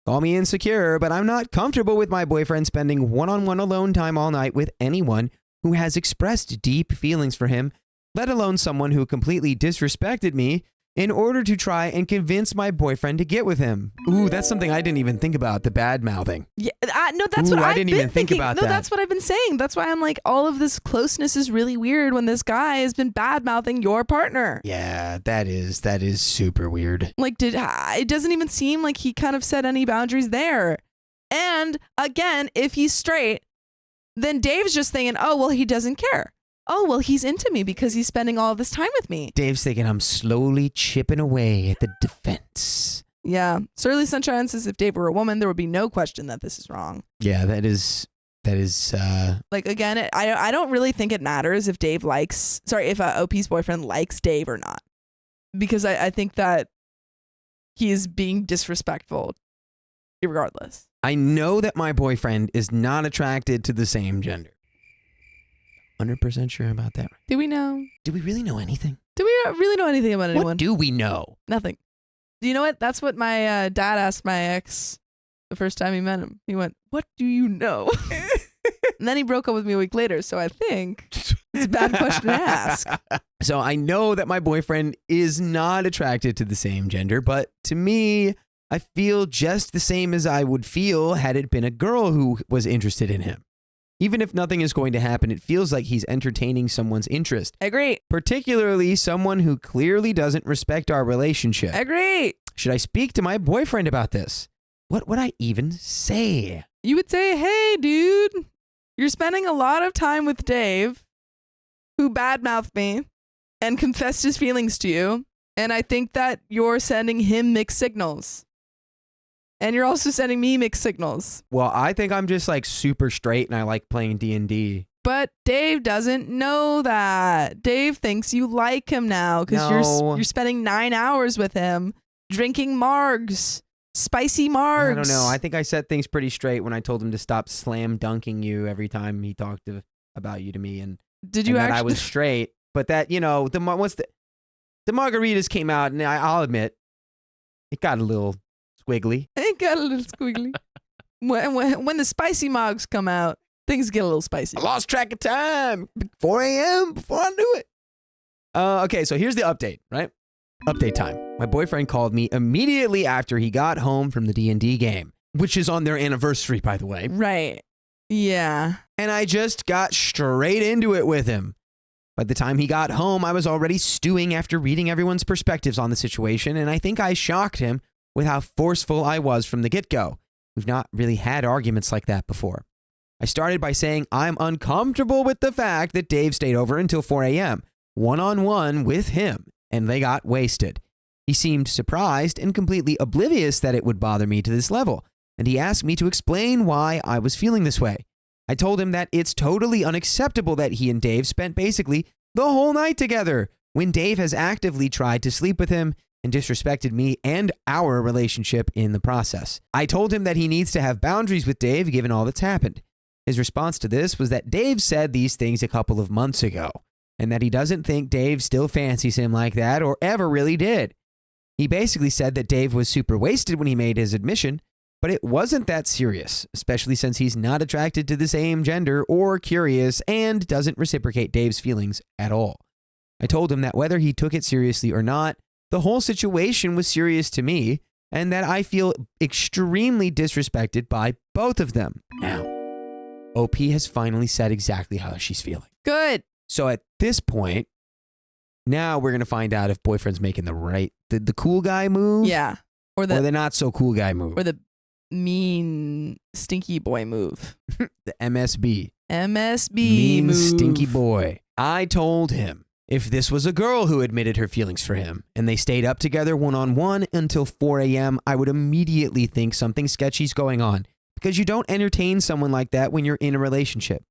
Call me insecure, but I'm not comfortable with my boyfriend spending one-on-one alone time all night with anyone who has expressed deep feelings for him, let alone someone who completely disrespected me in order to try and convince my boyfriend to get with him. Ooh, that's something I didn't even think about, the bad mouthing. Yeah, no, that's Ooh, what I I've didn't been even think thinking. about No, that. that's what I've been saying. That's why I'm like, all of this closeness is really weird when this guy has been bad mouthing your partner. Yeah, that is super weird. Like, it doesn't even seem like he kind of set any boundaries there. And again, if he's straight, then Dave's just thinking, oh, well, he doesn't care. Oh, well, he's into me because he's spending all this time with me. Dave's thinking, I'm slowly chipping away at the defense. Yeah. Surly Sunshine says if Dave were a woman, there would be no question that this is wrong. Yeah, that is. Like, again, I don't really think it matters if if OP's boyfriend likes Dave or not. Because I think that he is being disrespectful regardless. I know that my boyfriend is not attracted to the same gender. 100% sure about that. Do we know? Do we really know anything? Do we not really know anything about anyone? What do we know? Nothing. Do you know what? That's what my dad asked my ex the first time he met him. He went, what do you know? And then he broke up with me a week later. So I think it's a bad question to ask. So I know that my boyfriend is not attracted to the same gender, but to me, I feel just the same as I would feel had it been a girl who was interested in him. Even if nothing is going to happen, it feels like he's entertaining someone's interest. Agree. Particularly someone who clearly doesn't respect our relationship. Agree. Should I speak to my boyfriend about this? What would I even say? You would say, hey, dude, you're spending a lot of time with Dave, who badmouthed me and confessed his feelings to you. And I think that you're sending him mixed signals. And you're also sending me mixed signals. Well, I think I'm just like super straight and I like playing D&D. But Dave doesn't know that. Dave thinks you like him now because you're spending 9 hours with him drinking margs, spicy margs. I don't know. I think I set things pretty straight when I told him to stop slam dunking you every time he talked about you to me. And did you and actually? that I was straight. But that, once the margaritas came out, and I'll admit, it got a little squiggly. It got a little squiggly. when the spicy margs come out, things get a little spicy. I lost track of time. 4 a.m. before I knew it. Okay, so here's the update, right? Update time. My boyfriend called me immediately after he got home from the D&D game, which is on their anniversary, by the way. Right. Yeah. And I just got straight into it with him. By the time he got home, I was already stewing after reading everyone's perspectives on the situation, and I think I shocked him with how forceful I was from the get-go. We've not really had arguments like that before. I started by saying I'm uncomfortable with the fact that Dave stayed over until 4 a.m., one-on-one with him, and they got wasted. He seemed surprised and completely oblivious that it would bother me to this level, and he asked me to explain why I was feeling this way. I told him that it's totally unacceptable that he and Dave spent basically the whole night together when Dave has actively tried to sleep with him and disrespected me and our relationship in the process. I told him that he needs to have boundaries with Dave given all that's happened. His response to this was that Dave said these things a couple of months ago, and that he doesn't think Dave still fancies him like that or ever really did. He basically said that Dave was super wasted when he made his admission, but it wasn't that serious, especially since he's not attracted to the same gender or curious and doesn't reciprocate Dave's feelings at all. I told him that whether he took it seriously or not, the whole situation was serious to me, and that I feel extremely disrespected by both of them. Now, OP has finally said exactly how she's feeling. Good. So at this point, now we're going to find out if boyfriend's making the cool guy move. Yeah. Or the not so cool guy move. Or the mean stinky boy move. The MSB. Mean move. Stinky boy. I told him if this was a girl who admitted her feelings for him and they stayed up together one-on-one until 4 a.m., I would immediately think something sketchy's going on, because you don't entertain someone like that when you're in a relationship.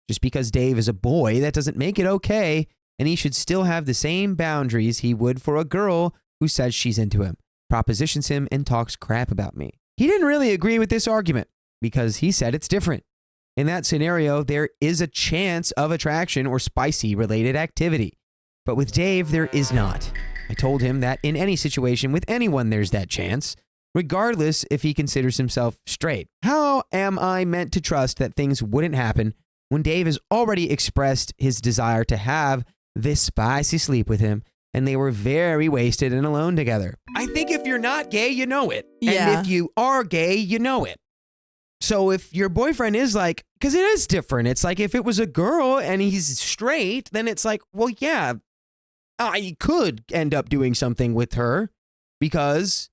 Just because Dave is a boy, that doesn't make it okay, and he should still have the same boundaries he would for a girl who says she's into him, propositions him, and talks crap about me. He didn't really agree with this argument because he said it's different. In that scenario, there is a chance of attraction or spicy related activity. But with Dave, there is not. I told him that in any situation with anyone, there's that chance, regardless if he considers himself straight. How am I meant to trust that things wouldn't happen when Dave has already expressed his desire to have this spicy sleep with him, and they were very wasted and alone together? I think if you're not gay, you know it. Yeah. And if you are gay, you know it. So if your boyfriend is like, because it is different. It's like if it was a girl and he's straight, then it's like, well, yeah, I could end up doing something with her because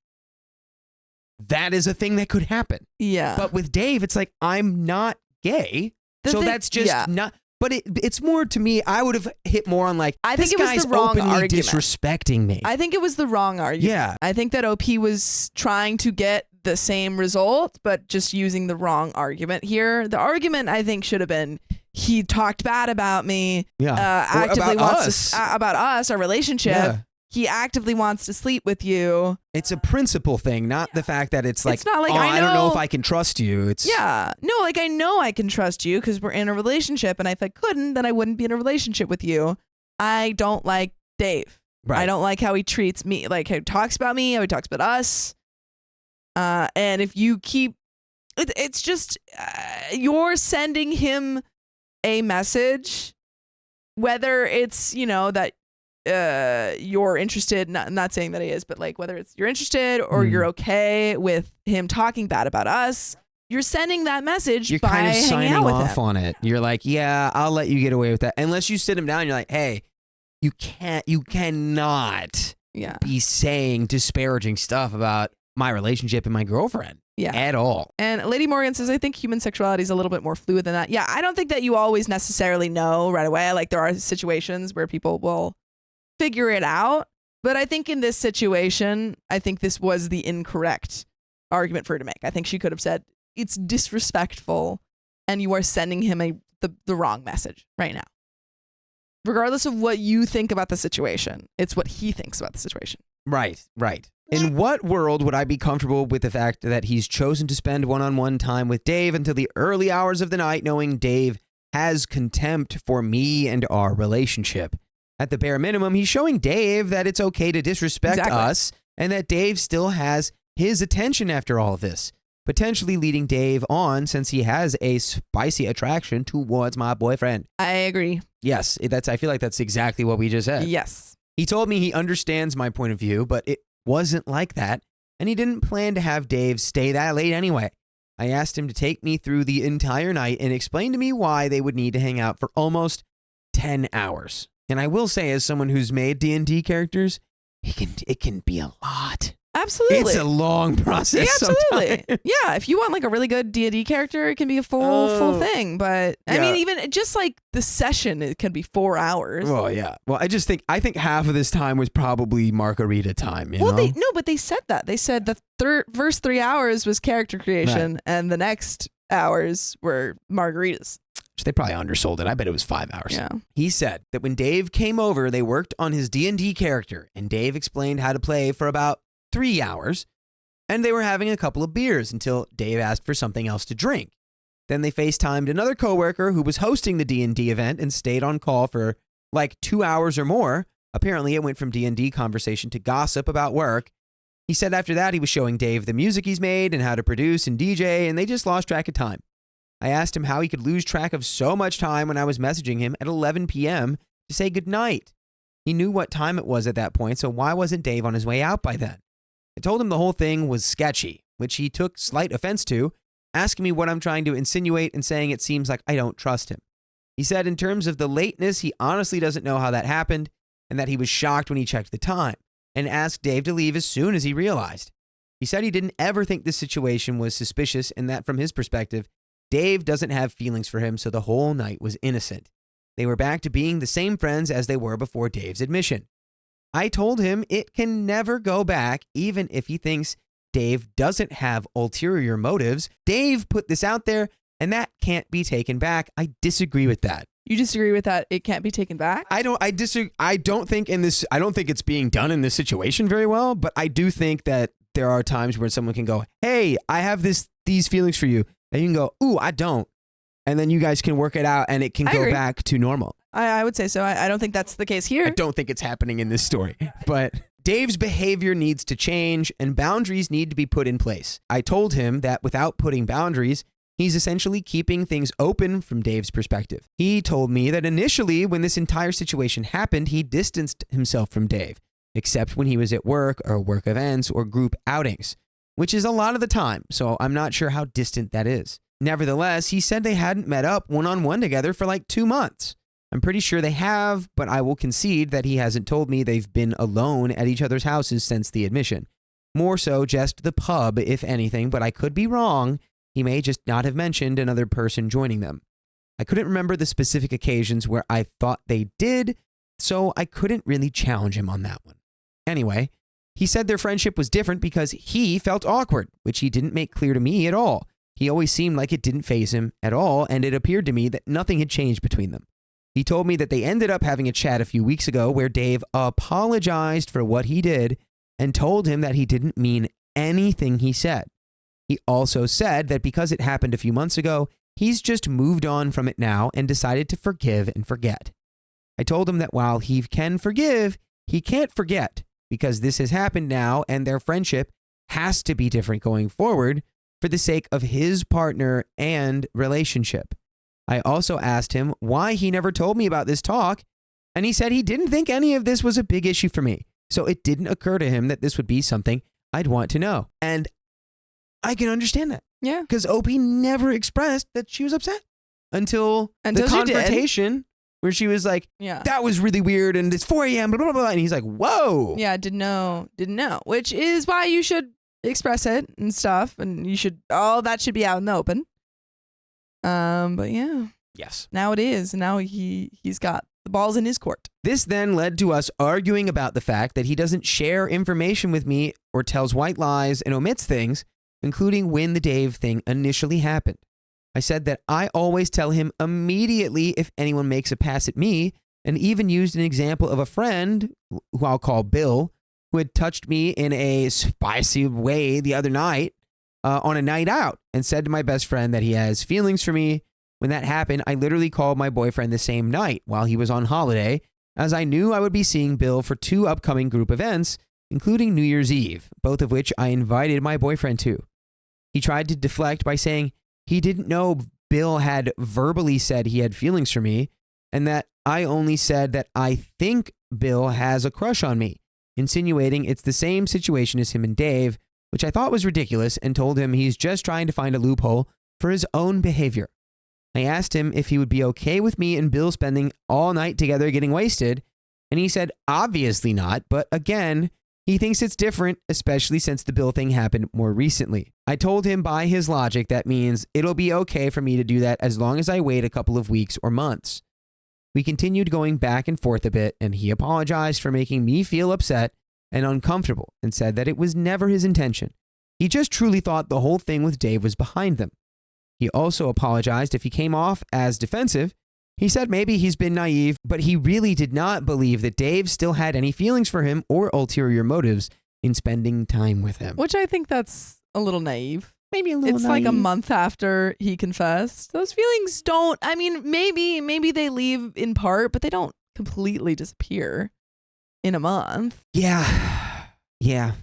that is a thing that could happen. Yeah. But with Dave, it's like, I'm not gay. That's just not. But it's more to me, I would have hit more on like, I think this it was guy's the wrong openly argument. disrespecting me. I think it was the wrong argument. Yeah. I think that OP was trying to get the same result, but just using the wrong argument here. The argument, I think, should have been, he talked bad about me. Yeah. Actively about wants us. to about us, our relationship. Yeah. He actively wants to sleep with you. It's a principle thing, not the fact that it's like, It's not like, oh, I don't know know- if I can trust you. It's Yeah. No, like I know I can trust you because we're in a relationship, and if I couldn't, then I wouldn't be in a relationship with you. I don't like Dave. right. I don't like how he treats me, like how he talks about me, how he talks about us. And if you keep, it's just you're sending him a message, whether it's, that you're interested, not saying that he is, but like whether it's you're interested or you're okay with him talking bad about us, you're sending that message You're by kind of hanging signing out with off him. on it. You're like, yeah, I'll let you get away with that. Unless you sit him down and you're like, hey, you cannot Yeah. be saying disparaging stuff about my relationship and my girlfriend Yeah. at all. And Lady Morgan says, I think human sexuality is a little bit more fluid than that. Yeah, I don't think that you always necessarily know right away. Like there are situations where people will figure it out. But I think in this situation, I think this was the incorrect argument for her to make. I think she could have said, it's disrespectful and you are sending him the wrong message right now. Regardless of what you think about the situation, it's what he thinks about the situation. Right. In what world would I be comfortable with the fact that he's chosen to spend one-on-one time with Dave until the early hours of the night, knowing Dave has contempt for me and our relationship? At the bare minimum, he's showing Dave that it's okay to disrespect us and that Dave still has his attention after all of this, potentially leading Dave on since he has a spicy attraction towards my boyfriend. I agree. Yes, I feel like that's exactly what we just said. Yes. He told me he understands my point of view, but it wasn't like that, and he didn't plan to have Dave stay that late anyway. I asked him to take me through the entire night and explain to me why they would need to hang out for almost 10 hours. And I will say, as someone who's made D&D characters, it can be a lot. Absolutely. It's a long process. Yeah, absolutely. sometimes. Yeah, if you want like a really good D&D character, it can be a full thing. But I Yeah. mean, even just like the session, it can be 4 hours. Well, yeah. Well, I think half of this time was probably margarita time. You know? But they said that. They said the first 3 hours was character creation, and the next hours were margaritas. They probably undersold it. I bet it was 5 hours. Yeah. He said that when Dave came over, they worked on his D&D character, and Dave explained how to play for about 3 hours, and they were having a couple of beers until Dave asked for something else to drink. Then they FaceTimed another coworker who was hosting the D&D event and stayed on call for like 2 hours or more. Apparently, it went from D&D conversation to gossip about work. He said after that, he was showing Dave the music he's made and how to produce and DJ, and they just lost track of time. I asked him how he could lose track of so much time when I was messaging him at 11 p.m. to say goodnight. He knew what time it was at that point, so why wasn't Dave on his way out by then? I told him the whole thing was sketchy, which he took slight offense to, asking me what I'm trying to insinuate and saying it seems like I don't trust him. He said in terms of the lateness, he honestly doesn't know how that happened and that he was shocked when he checked the time and asked Dave to leave as soon as he realized. He said he didn't ever think this situation was suspicious and that from his perspective, Dave doesn't have feelings for him, so the whole night was innocent. They were back to being the same friends as they were before Dave's admission. I told him it can never go back, even if he thinks Dave doesn't have ulterior motives. Dave put this out there, and that can't be taken back. I disagree with that. You disagree with that? It can't be taken back? I disagree. I don't think it's being done in this situation very well, but I do think that there are times where someone can go, hey, I have these feelings for you. And you can go, ooh, I don't. And then you guys can work it out and it can go back to normal. I would say so. I don't think that's the case here. I don't think it's happening in this story. But Dave's behavior needs to change and boundaries need to be put in place. I told him that without putting boundaries, he's essentially keeping things open from Dave's perspective. He told me that initially, when this entire situation happened, he distanced himself from Dave, except when he was at work or work events or group outings, which is a lot of the time, so I'm not sure how distant that is. Nevertheless, he said they hadn't met up one-on-one together for like 2 months. I'm pretty sure they have, but I will concede that he hasn't told me they've been alone at each other's houses since the admission. More so just the pub, if anything, but I could be wrong. He may just not have mentioned another person joining them. I couldn't remember the specific occasions where I thought they did, so I couldn't really challenge him on that one. Anyway, he said their friendship was different because he felt awkward, which he didn't make clear to me at all. He always seemed like it didn't faze him at all, and it appeared to me that nothing had changed between them. He told me that they ended up having a chat a few weeks ago where Dave apologized for what he did and told him that he didn't mean anything he said. He also said that because it happened a few months ago, he's just moved on from it now and decided to forgive and forget. I told him that while he can forgive, he can't forget because this has happened now and their friendship has to be different going forward for the sake of his partner and relationship. I also asked him why he never told me about this talk, and he said he didn't think any of this was a big issue for me, so it didn't occur to him that this would be something I'd want to know. And I can understand that. Yeah. Because OP never expressed that she was upset until the she did. confrontation where she was like, Yeah. that was really weird and it's 4 a.m. blah, blah, blah. And he's like, whoa. Yeah, didn't know, which is why you should express it and stuff, and you should, all that should be out in the open. But yeah, Yes. now it is. Now he's got the balls in his court. This then led to us arguing about the fact that he doesn't share information with me or tells white lies and omits things, including when the Dave thing initially happened. I said that I always tell him immediately if anyone makes a pass at me, and even used an example of a friend, who I'll call Bill, who had touched me in a spicy way the other night on a night out, and said to my best friend that he has feelings for me. When that happened, I literally called my boyfriend the same night while he was on holiday, as I knew I would be seeing Bill for 2 upcoming group events, including New Year's Eve, both of which I invited my boyfriend to. He tried to deflect by saying he didn't know Bill had verbally said he had feelings for me, and that I only said that I think Bill has a crush on me, insinuating it's the same situation as him and Dave, which I thought was ridiculous, and told him he's just trying to find a loophole for his own behavior. I asked him if he would be okay with me and Bill spending all night together getting wasted, and he said obviously not, but again, he thinks it's different, especially since the Bill thing happened more recently. I told him by his logic that means it'll be okay for me to do that as long as I wait a couple of weeks or months. We continued going back and forth a bit, and he apologized for making me feel upset and uncomfortable and said that it was never his intention. He just truly thought the whole thing with Dave was behind them. He also apologized if he came off as defensive. He said maybe he's been naive, but he really did not believe that Dave still had any feelings for him or ulterior motives in spending time with him. Which I think that's a little naive. Maybe a little It's naive. like a month after he confessed. Those feelings don't, I mean, maybe they leave in part, but they don't completely disappear in a month. Yeah. Yeah.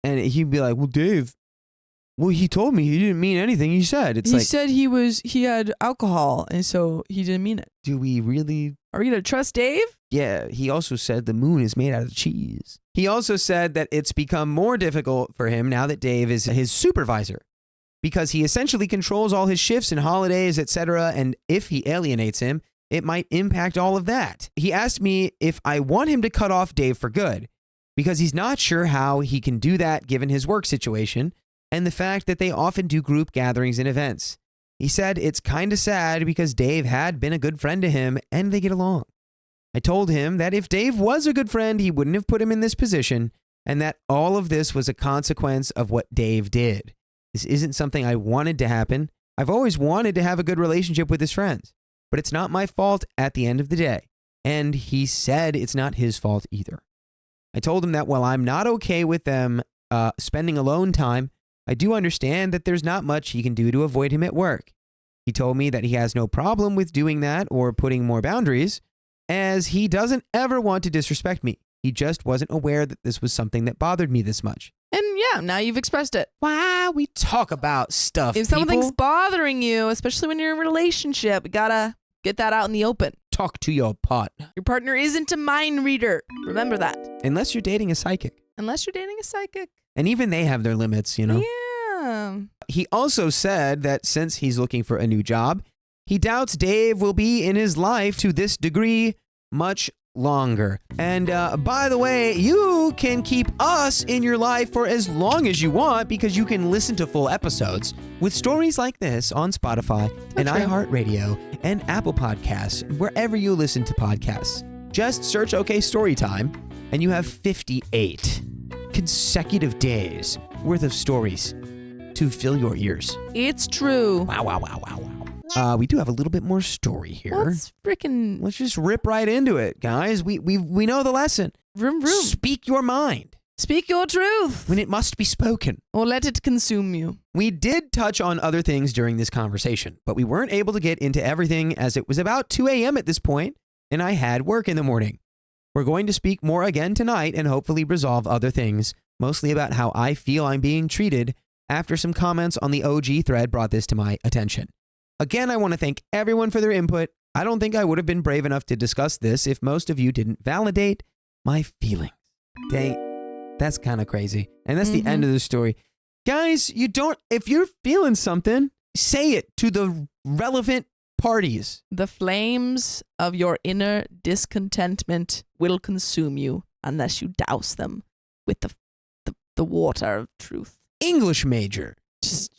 And he'd be like, well, Dave, well, he told me he didn't mean anything he said. It's He like, said he had alcohol, and so he didn't mean it. do we really? Are we going to trust Dave? Yeah, he also said the moon is made out of cheese. He also said that it's become more difficult for him now that Dave is his supervisor, because he essentially controls all his shifts and holidays, etc. And if he alienates him, it might impact all of that. He asked me if I want him to cut off Dave for good, because he's not sure how he can do that given his work situation and the fact that they often do group gatherings and events. He said it's kind of sad because Dave had been a good friend to him and they get along. I told him that if Dave was a good friend, he wouldn't have put him in this position, and that all of this was a consequence of what Dave did. This isn't something I wanted to happen. I've always wanted to have a good relationship with his friends, but it's not my fault at the end of the day. And he said it's not his fault either. I told him that while I'm not okay with them spending alone time, I do understand that there's not much he can do to avoid him at work. He told me that he has no problem with doing that or putting more boundaries, as he doesn't ever want to disrespect me. He just wasn't aware that this was something that bothered me this much. And yeah, now you've expressed it. Why we talk about stuff, If something's bothering you, especially when you're in a relationship, you gotta get that out in the open. talk to your partner. Your partner isn't a mind reader. Remember that. Unless you're dating a psychic. Unless you're dating a psychic. And even they have their limits, you know. Yeah. He also said that since he's looking for a new job, he doubts Dave will be in his life to this degree much longer. And by the way, you can keep us in your life for as long as you want because you can listen to full episodes with stories like this on Spotify and true. iHeartRadio and Apple Podcasts, wherever you listen to podcasts. Just search OK Storytime and you have 58 consecutive days worth of stories to fill your ears. It's true. Wow. We do have a little bit more story here. Let's freaking Let's just rip right into it, guys. We know the lesson. vroom. Speak your mind Speak your truth, when it must be spoken. or let it consume you. We did touch on other things during this conversation, but we weren't able to get into everything as it was about 2 a.m. at this point, and I had work in the morning. We're going to speak more again tonight and hopefully resolve other things, mostly about how I feel I'm being treated after some comments on the OG thread brought this to my attention. Again, I want to thank everyone for their input. I don't think I would have been brave enough to discuss this if most of you didn't validate my feelings. Dang, that's kind of crazy. And that's the end of the story. Guys, if you're feeling something, say it to the relevant parties. The flames of your inner discontentment will consume you unless you douse them with the water of truth. English major.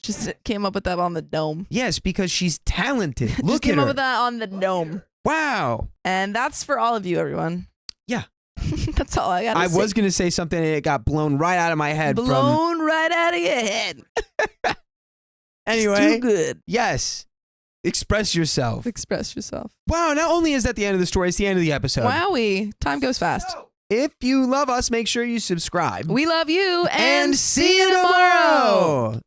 Just came up with that on the dome. Yes, because she's talented. Look Just at came her. up with that on the dome. Wow. And that's for all of you, everyone. Yeah. That's all I got to say. I was going to say something and it got blown right out of my head. Blown right out of your head. Anyway. It's too good. Yes. Express yourself. Express yourself. Wow, not only is that the end of the story, it's the end of the episode. Wowie. Time goes fast. If you love us, make sure you subscribe. We love you and see you tomorrow.